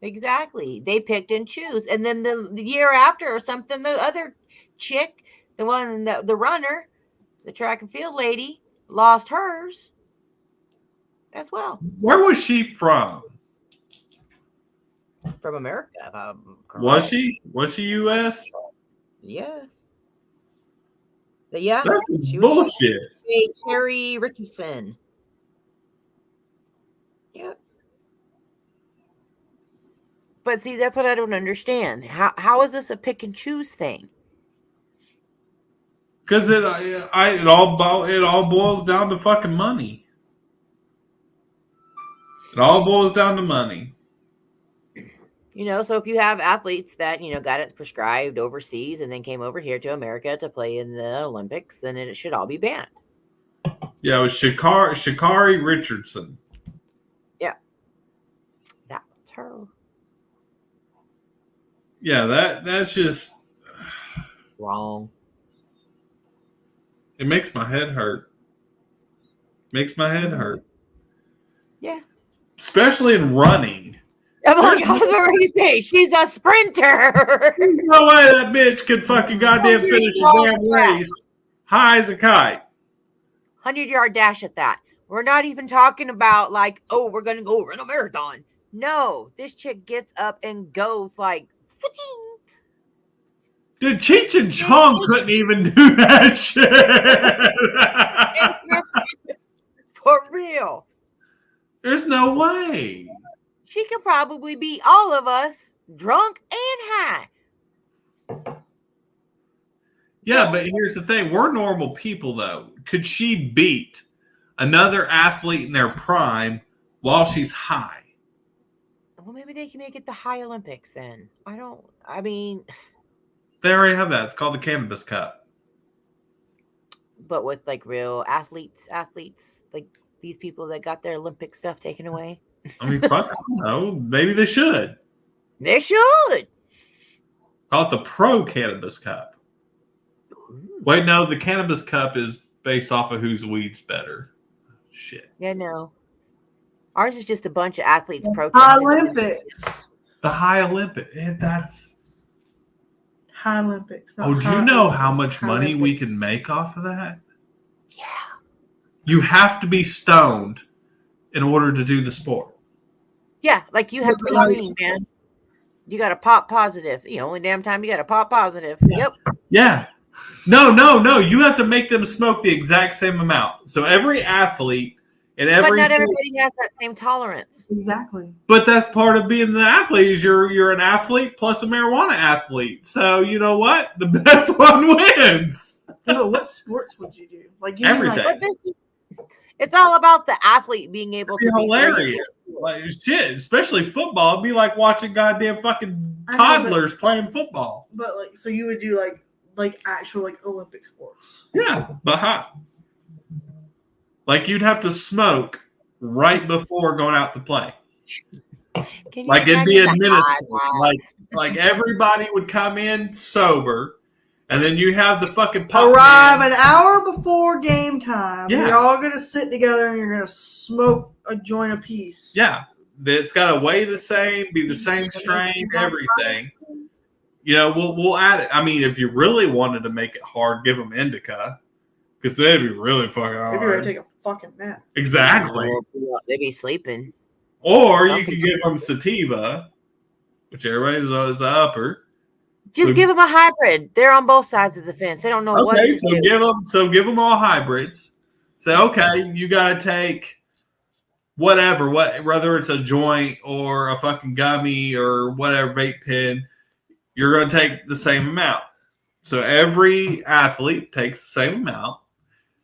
Speaker 2: Exactly. They picked and choose. And then the year after or something, the other chick, the one that the runner, the track and field lady, lost hers as well.
Speaker 1: Where was she from?
Speaker 2: From America. if I'm
Speaker 1: Was
Speaker 2: correct.
Speaker 1: she? Was she U.S.?
Speaker 2: Yes. But yeah.
Speaker 1: That's some
Speaker 2: she was
Speaker 1: bullshit.
Speaker 2: Terry Richardson. Yep. But see, that's what I don't understand. How is this a pick and choose thing?
Speaker 1: Because it all boils down to fucking money. It all boils down to money.
Speaker 2: You know, so if you have athletes that, got it prescribed overseas and then came over here to America to play in the Olympics, then it should all be banned.
Speaker 1: Yeah, it was Sha'Carri Richardson.
Speaker 2: That's her.
Speaker 1: Yeah, that's just,
Speaker 2: Wrong.
Speaker 1: it makes my head hurt. Makes my head hurt.
Speaker 2: Yeah.
Speaker 1: Especially in running.
Speaker 2: I'm like, I was already say she's a sprinter.
Speaker 1: No way that bitch could fucking goddamn finish a damn race high as a kite.
Speaker 2: 100-yard dash at that. We're not even talking about like, oh, we're gonna go run a marathon. No, this chick gets up and goes like, "Footing."
Speaker 1: Dude, Cheech and Chong couldn't even do that shit.
Speaker 2: For real.
Speaker 1: There's no way.
Speaker 2: She could probably beat all of us drunk and high.
Speaker 1: Yeah, but here's the thing. We're normal people, though. Could she beat another athlete in their prime while she's high?
Speaker 2: Well, maybe they can make it the high Olympics then. I mean,
Speaker 1: They already have that. It's called the Cannabis Cup.
Speaker 2: but with like real athletes, like these people that got their Olympic stuff taken away.
Speaker 1: I mean, fuck, I don't know. Maybe they should.
Speaker 2: They should.
Speaker 1: Call it the Pro Cannabis Cup. Wait, no, the Cannabis Cup is based off of whose weed's better. Shit.
Speaker 2: Yeah, no. Ours is just a bunch of athletes protesting.
Speaker 3: Olympics.
Speaker 1: The High Olympic. That's.
Speaker 3: High Olympics. not
Speaker 1: Oh, do you
Speaker 3: High
Speaker 1: know
Speaker 3: Olympics.
Speaker 1: how much
Speaker 3: High
Speaker 1: money we
Speaker 3: Olympics.
Speaker 1: can make off of that?
Speaker 2: Yeah.
Speaker 1: You have to be stoned in order to do the sport.
Speaker 2: Yeah, like you have to be clean, man. You got to pop positive. The only damn time you got to pop positive. Yep.
Speaker 1: Yeah. No. You have to make them smoke the exact same amount. So every athlete and
Speaker 2: But
Speaker 1: every.
Speaker 2: not everybody has that same tolerance.
Speaker 3: Exactly.
Speaker 1: But that's part of being the athlete. Is you're an athlete plus a marijuana athlete. So you know what? The best one wins.
Speaker 3: No, what sports would you do? Like you mean,
Speaker 1: Everything.
Speaker 2: But it's all about the athlete being able to
Speaker 1: It'd be
Speaker 2: be
Speaker 1: hilarious. Like shit, especially football. It'd be like watching goddamn fucking
Speaker 3: I know, but-
Speaker 1: toddlers playing football.
Speaker 3: But like, so you would do like actual like Olympic sports.
Speaker 1: Yeah, but hot. Like you'd have to smoke right before going out to play.
Speaker 2: Can you
Speaker 1: Like it'd be
Speaker 2: imagine the
Speaker 1: administered.
Speaker 2: highlight?
Speaker 1: Like everybody would come in sober, and then you have the fucking pop
Speaker 3: Arrive
Speaker 1: man.
Speaker 3: an hour before game time.
Speaker 1: Yeah.
Speaker 3: You're all gonna sit together and you're gonna smoke a joint apiece.
Speaker 1: Yeah, it's got to weigh the same, be the same strain, everything. You know, we'll add it. I mean, if you really wanted to make it hard, give them indica, because they'd be really fucking
Speaker 3: Maybe you're
Speaker 1: hard.
Speaker 3: gonna take a fucking nap.
Speaker 1: Exactly.
Speaker 2: They be sleeping.
Speaker 1: Or
Speaker 2: Some
Speaker 1: you could
Speaker 2: people-
Speaker 1: give them sativa, which everybody knows is the upper.
Speaker 2: Just
Speaker 1: So-
Speaker 2: give them a hybrid. They're on both sides of the fence. They don't know what
Speaker 1: Okay,
Speaker 2: to
Speaker 1: so
Speaker 2: do.
Speaker 1: give them all hybrids. Say, okay, you got to take whatever, whether it's a joint or a fucking gummy or whatever vape pen, you're going to take the same amount. So every athlete takes the same amount,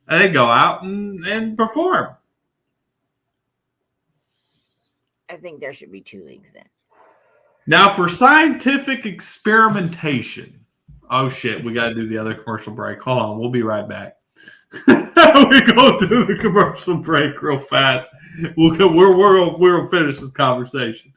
Speaker 1: and they go out and perform.
Speaker 2: I think there should be 2 leagues then.
Speaker 1: Now, for scientific experimentation, oh shit, we got to do the other commercial break. Hold on, we'll be right back. We go through the commercial break real fast. We'll finish this conversation.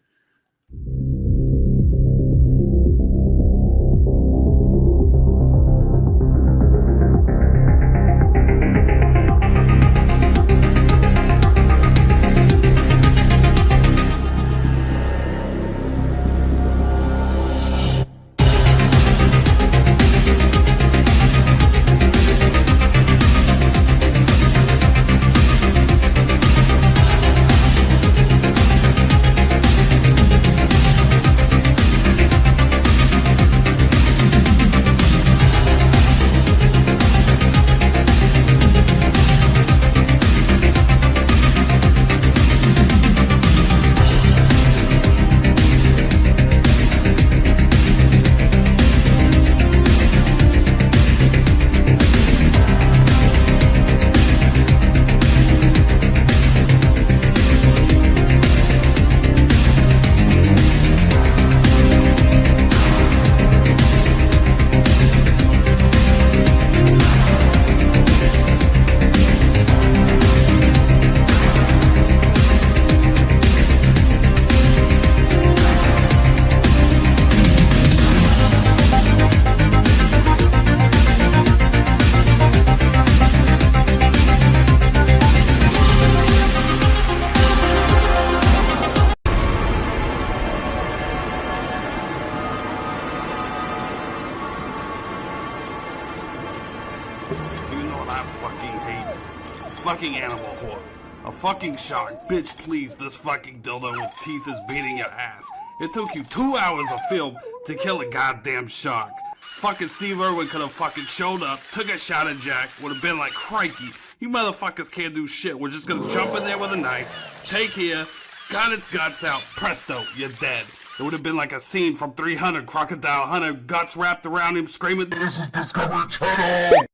Speaker 5: You know what I fucking hate? Fucking animal horror. A fucking shark. Bitch, please, this fucking dildo with teeth is beating your ass. It took you 2 hours of film to kill a goddamn shark. Fucking Steve Irwin could have fucking showed up, took a shot at Jack, would have been like, crikey, you motherfuckers can't do shit. We're just gonna jump in there with a knife, take here, got its guts out, presto, you're dead. It would have been like a scene from 300, Crocodile Hunter, guts wrapped around him, screaming, "This is Discovery Channel!"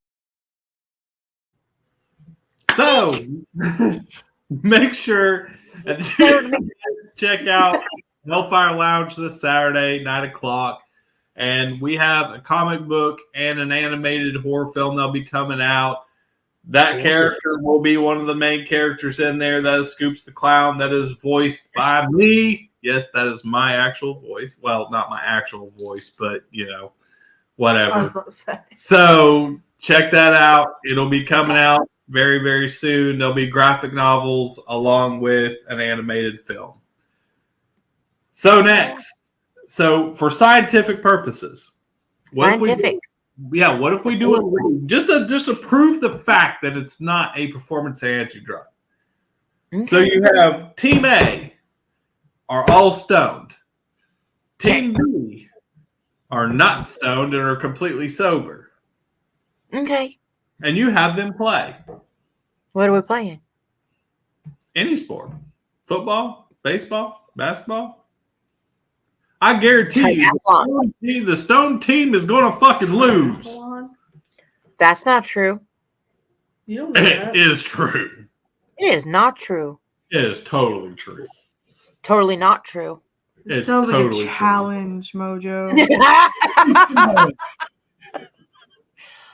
Speaker 1: So, make sure that you check out Hellfire Lounge this Saturday, 9 o'clock. And we have a comic book and an animated horror film that'll be coming out. That character will be one of the main characters in there. That is Scoops the Clown. That is voiced by me. Yes, that is my actual voice. Well, not my actual voice, but, you know,
Speaker 3: I was
Speaker 1: whatever.
Speaker 3: about to say.
Speaker 1: So check that out. It'll be coming out very, very soon. There'll be graphic novels along with an animated film. So next. So for scientific purposes, what if we do it just to prove the fact that it's not a performance enhancing drug?
Speaker 2: Okay.
Speaker 1: So you have Team A are all stoned. Team B are not stoned and are completely sober.
Speaker 2: Okay.
Speaker 1: And you have them play
Speaker 2: What are we playing?
Speaker 1: any sport. Football, baseball, basketball. I guarantee you, the Stone team is going to fucking lose.
Speaker 3: Hold on.
Speaker 2: That's not true.
Speaker 3: You don't know
Speaker 1: It
Speaker 3: that.
Speaker 1: is true.
Speaker 2: It is not true.
Speaker 1: It is totally true.
Speaker 2: Totally not true.
Speaker 3: It
Speaker 1: It's
Speaker 3: sounds like
Speaker 1: totally
Speaker 3: a
Speaker 1: true.
Speaker 3: challenge, Mojo.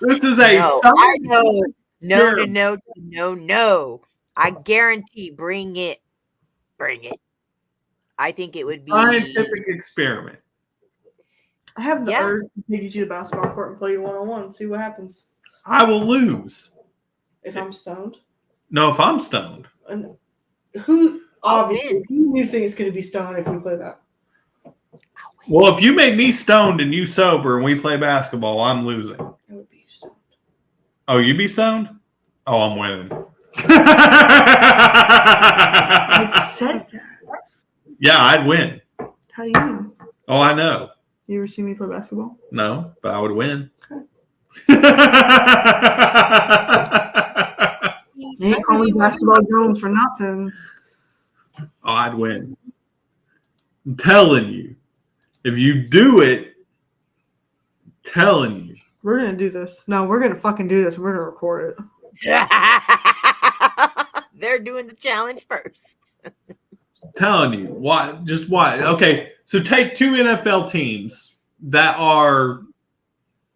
Speaker 1: This is a
Speaker 2: No,
Speaker 1: science
Speaker 2: I know. No,
Speaker 1: experiment.
Speaker 2: no. I guarantee. Bring it. I think it would be
Speaker 1: scientific experiment.
Speaker 3: I have the
Speaker 2: Yeah.
Speaker 3: urge to take you to the basketball court and play you one-on-one. See what happens
Speaker 1: I will lose.
Speaker 3: if I'm stoned.
Speaker 1: No, if I'm stoned.
Speaker 3: And who
Speaker 2: I'll
Speaker 3: obviously
Speaker 2: win.
Speaker 3: who do you think is going to be stoned if we play that?
Speaker 1: Well, if you make me stoned and you sober and we play basketball, I'm losing.
Speaker 3: It would be stoned.
Speaker 1: Oh, you be stoned? Oh, I'm winning.
Speaker 3: I said that.
Speaker 1: Yeah, I'd win.
Speaker 3: How do you know?
Speaker 1: Oh, I know.
Speaker 3: You ever see me play basketball?
Speaker 1: No, but I would win.
Speaker 3: Okay.
Speaker 1: Oh,
Speaker 3: You ain't call me basketball Jones for nothing.
Speaker 1: I'd win. I'm telling you. If you do it, I'm telling you.
Speaker 3: We're gonna do this. No, we're gonna fucking do this. And we're gonna record it.
Speaker 2: They're doing the challenge first.
Speaker 1: I'm telling you. Why? Just why? Okay, so take two NFL teams that are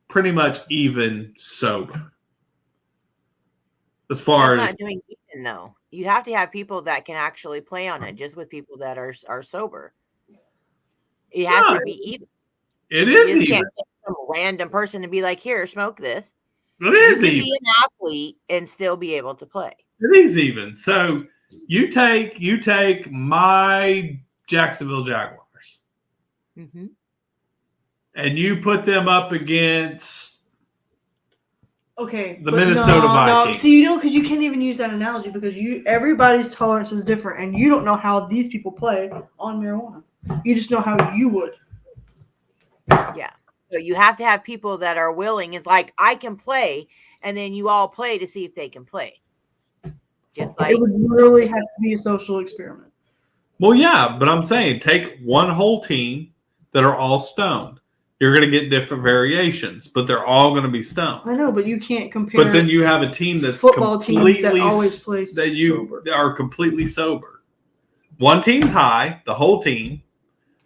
Speaker 1: pretty much even sober. As far
Speaker 2: That's
Speaker 1: as
Speaker 2: not doing even though. You have to have people that can actually play on it, just with people that are sober. It has
Speaker 1: No,
Speaker 2: to be even.
Speaker 1: it
Speaker 2: You
Speaker 1: is
Speaker 2: just
Speaker 1: even.
Speaker 2: can't get some random person to be like, "Here, smoke this."
Speaker 1: It
Speaker 2: You
Speaker 1: is
Speaker 2: can
Speaker 1: even.
Speaker 2: be an athlete and still be able to play.
Speaker 1: It is even. So you take my Jacksonville Jaguars
Speaker 2: Mm-hmm.
Speaker 1: and you put them up against
Speaker 3: Okay.
Speaker 1: The
Speaker 3: but
Speaker 1: Minnesota
Speaker 3: no,
Speaker 1: Vikings.
Speaker 3: See, you know, because you can't even use that analogy because everybody's tolerance is different, and you don't know how these people play on marijuana. You just know how you would.
Speaker 2: So you have to have people that are willing. It's like, I can play, and then you all play to see if they can play. Just like
Speaker 3: It would really have to be a social experiment.
Speaker 1: Well, yeah, but I'm saying take one whole team that are all stoned. You're going to get different variations, but they're all going to be stoned.
Speaker 3: I know, but you can't compare.
Speaker 1: But then you have a team that's
Speaker 3: football teams
Speaker 1: completely
Speaker 3: that always play
Speaker 1: that you
Speaker 3: sober.
Speaker 1: are completely sober. One team's high, the whole team,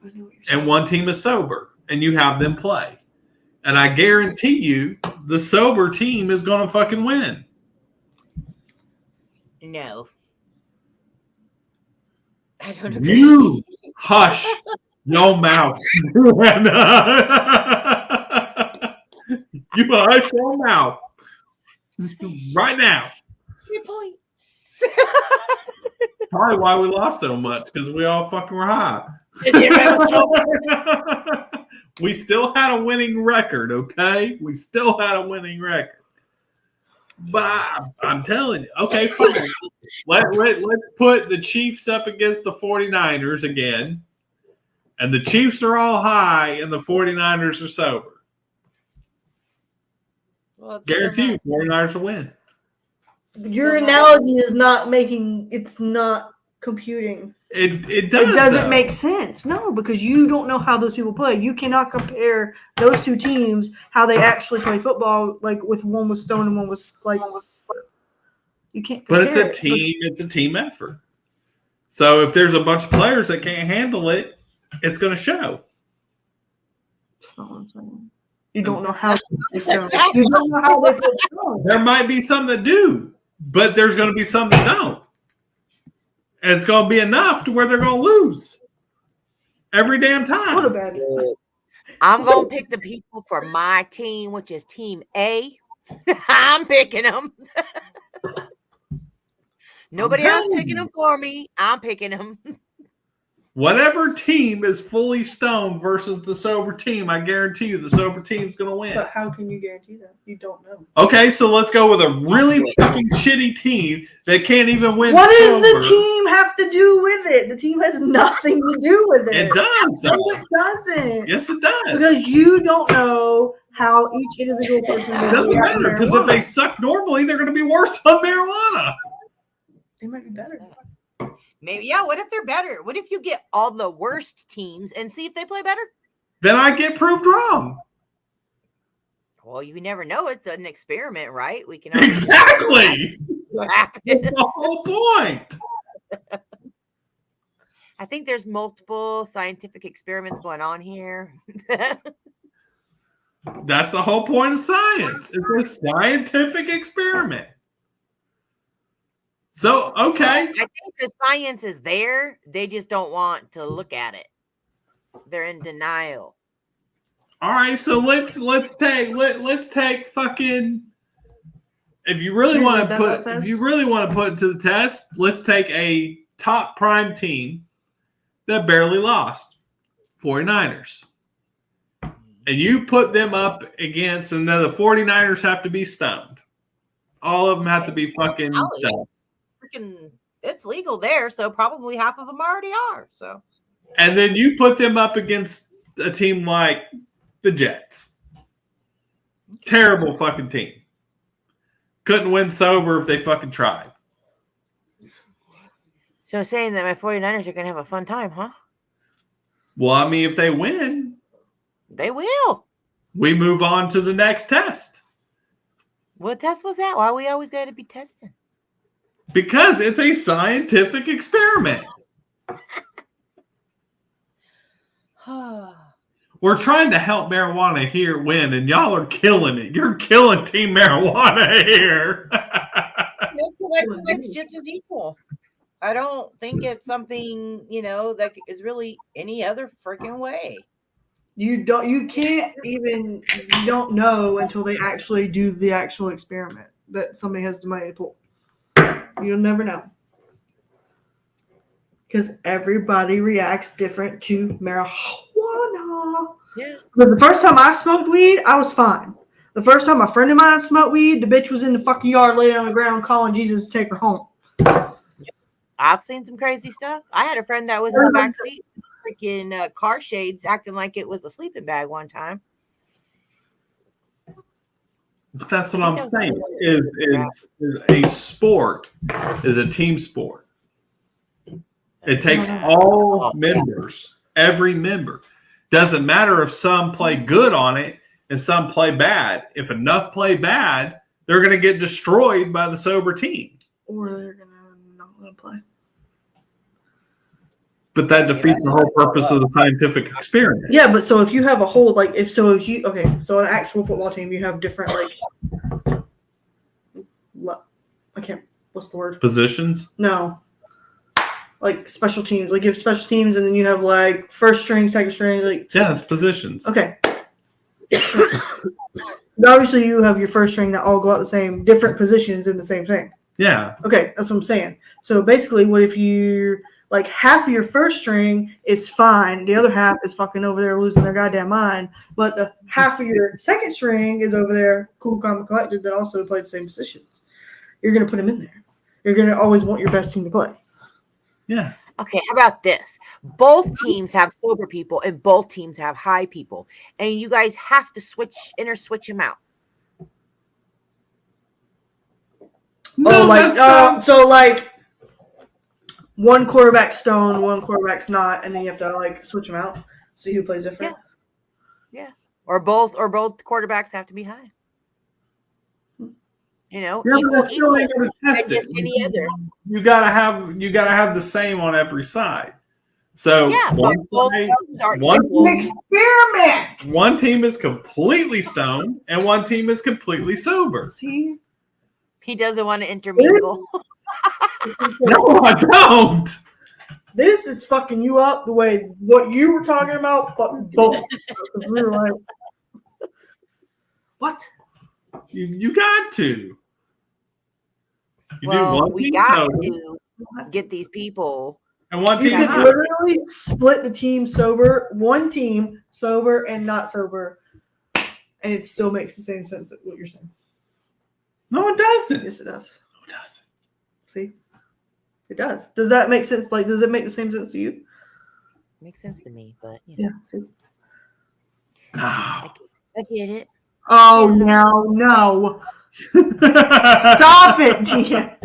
Speaker 3: I know what you're saying.
Speaker 1: and one team is sober, and you have them play. And I guarantee you, the sober team is going to fucking win.
Speaker 2: no. I don't agree.
Speaker 1: You hush your mouth. You hush your mouth right now.
Speaker 2: 3 points.
Speaker 1: Probably why we lost so much, because we all fucking were high. We still had a winning record, okay? We still had a winning record. But I'm telling you, okay, fine. Let's put the Chiefs up against the 49ers again. And the Chiefs are all high and the 49ers are sober.
Speaker 2: Well,
Speaker 1: Guarantee you, 49ers will win.
Speaker 3: Your analogy is not making. It's not computing.
Speaker 1: It does.
Speaker 3: It doesn't
Speaker 1: though.
Speaker 3: make sense. No, because you don't know how those people play. You cannot compare those two teams how they actually play football. Like with one was Stone and one was like. You can't.
Speaker 1: But it's
Speaker 3: compare
Speaker 1: a
Speaker 3: it.
Speaker 1: team. It's a team effort. So if there's a bunch of players that can't handle it, it's going to show.
Speaker 3: That's not what I'm saying. You don't know how they play Stone. You don't know how they play Stone.
Speaker 1: There might be some that do, but there's going to be some that don't. And it's going to be enough to where they're going to lose every damn time.
Speaker 3: What a bad.
Speaker 2: I'm going to pick the people for my team, which is Team A. I'm picking them. Nobody else
Speaker 1: telling
Speaker 2: picking
Speaker 1: you.
Speaker 2: them for me. I'm picking them.
Speaker 1: Whatever team is fully stoned versus the sober team, I guarantee you the sober team's going to win.
Speaker 3: But how can you guarantee that? You don't know.
Speaker 1: Okay, so let's go with a really fucking shitty team that can't even win.
Speaker 3: What does
Speaker 1: sober.
Speaker 3: the team have to do with it? The team has nothing to do with it.
Speaker 1: It does,
Speaker 3: No,
Speaker 1: though.
Speaker 3: it doesn't.
Speaker 1: Yes, it does.
Speaker 3: Because you don't know how each individual person
Speaker 1: It doesn't matter because if they suck normally, they're going to be worse on marijuana.
Speaker 3: they might be better.
Speaker 2: Maybe, yeah. What if they're better? What if you get all the worst teams and see if they play better?
Speaker 1: Then I get proved wrong.
Speaker 2: Well, you never know. It's an experiment, right? We can only
Speaker 1: Exactly.
Speaker 2: see what happens.
Speaker 1: That's the whole point.
Speaker 2: I think there's multiple scientific experiments going on here.
Speaker 1: That's the whole point of science. It's a scientific experiment. So, okay.
Speaker 2: I think the science is there. They just don't want to look at it. They're in denial.
Speaker 1: All right, so let's take fucking if you really want to put it to the test, let's take a top prime team that barely lost, 49ers. And you put them up against, and then the 49ers have to be stoned. All of them have to be fucking stoned.
Speaker 2: Freaking, it's legal there, so probably half of them already are. So,
Speaker 1: And then you put them up against a team like the Jets. Terrible fucking team. Couldn't win sober if they fucking tried.
Speaker 2: so saying that my 49ers are going to have a fun time, huh?
Speaker 1: Well, I mean, if they win,
Speaker 2: They will.
Speaker 1: we move on to the next test.
Speaker 2: What test was that? Why we always got to be testing?
Speaker 1: Because it's a scientific experiment. We're trying to help marijuana here win, and y'all are killing it. You're killing Team Marijuana here.
Speaker 2: It's just as equal. I don't think it's something, that is really any other freaking way.
Speaker 3: You don't know until they actually do the actual experiment that somebody has the money to pull. You'll never know. Because everybody reacts different to marijuana.
Speaker 2: Yeah.
Speaker 3: But the first time I smoked weed, I was fine. The first time a friend of mine smoked weed, the bitch was in the fucking yard laying on the ground calling Jesus to take her home.
Speaker 2: I've seen some crazy stuff. I had a friend that was in the back seat, freaking car shades, acting like it was a sleeping bag one time.
Speaker 1: But that's what I'm saying. Is a sport is a team sport. It takes all members, every member. Doesn't matter if some play good on it and some play bad. If enough play bad, they're going to get destroyed by the sober team.
Speaker 3: Or they're going to not let them play.
Speaker 1: But that defeats the whole purpose of the scientific experiment.
Speaker 3: Yeah, but so if you have a whole, so an actual football team, you have different, what's the word?
Speaker 1: Positions?
Speaker 3: No. Like special teams. Like you have special teams and then you have like first string, second string,
Speaker 1: Yeah, it's positions.
Speaker 3: Okay. But obviously you have your first string that all go out the same, different positions in the same thing.
Speaker 1: Yeah.
Speaker 3: Okay, that's what I'm saying. So basically what if you Like half of your first string is fine. The other half is fucking over there losing their goddamn mind. But the half of your second string is over there, cool, calm, and collected, that also play the same positions. You're going to put them in there. You're going to always want your best team to play.
Speaker 1: Yeah.
Speaker 2: Okay, how about this? Both teams have sober people and both teams have high people. And you guys have to switch them out.
Speaker 3: So like one quarterback's stone, one quarterback's not, and then you have to like switch them out, see who plays different.
Speaker 2: Yeah. Or both quarterbacks have to be high. You know,
Speaker 1: Yeah, but that's still ain't gonna
Speaker 2: as
Speaker 1: test
Speaker 2: just
Speaker 1: it.
Speaker 2: any other.
Speaker 1: You gotta have the same on every side. So
Speaker 2: Yeah, but both teams are
Speaker 1: one
Speaker 2: equal.
Speaker 3: Experiment.
Speaker 1: one team is completely stoned and one team is completely sober.
Speaker 3: See,
Speaker 2: He doesn't want to intermingle.
Speaker 1: No, I don't.
Speaker 3: this is fucking you up the way what you were talking about, but both. We were like, what?
Speaker 1: You got to. You do
Speaker 2: Well,
Speaker 1: one
Speaker 2: we
Speaker 1: team
Speaker 2: got
Speaker 1: sober
Speaker 2: to get these people.
Speaker 1: and one
Speaker 3: You
Speaker 1: team
Speaker 3: could
Speaker 1: high.
Speaker 3: literally split the team sober, one team sober and not sober, and it still makes the same sense as what you're saying.
Speaker 1: No, it doesn't.
Speaker 3: Yes, it does.
Speaker 1: No, it doesn't.
Speaker 3: See, it does. Does that make sense? Like, does it make the same sense to you?
Speaker 2: Makes sense to me, but
Speaker 3: Yeah. See.
Speaker 1: No.
Speaker 2: I get it.
Speaker 3: Oh no! Stop it, Tia.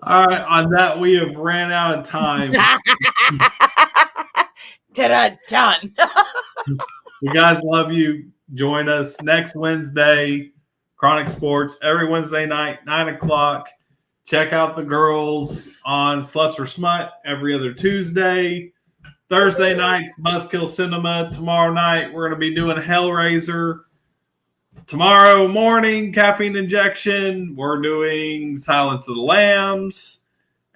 Speaker 1: All right, on that we have ran out of time.
Speaker 2: Ta-da, done.
Speaker 1: We guys love you. Join us next Wednesday, Chronic Sports, every Wednesday night, 9:00. Check out the girls on Sluts for Smut every other Tuesday. Thursday nights, Buzzkill Cinema. Tomorrow night, we're going to be doing Hellraiser. Tomorrow morning, Caffeine Injection. We're doing Silence of the Lambs.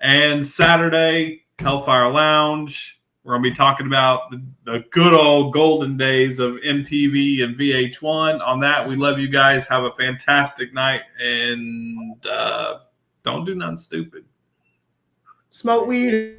Speaker 1: And Saturday, Hellfire Lounge. We're going to be talking about the good old golden days of MTV and VH1. On that, we love you guys. Have a fantastic night. And don't do nothing stupid.
Speaker 3: Smoke weed.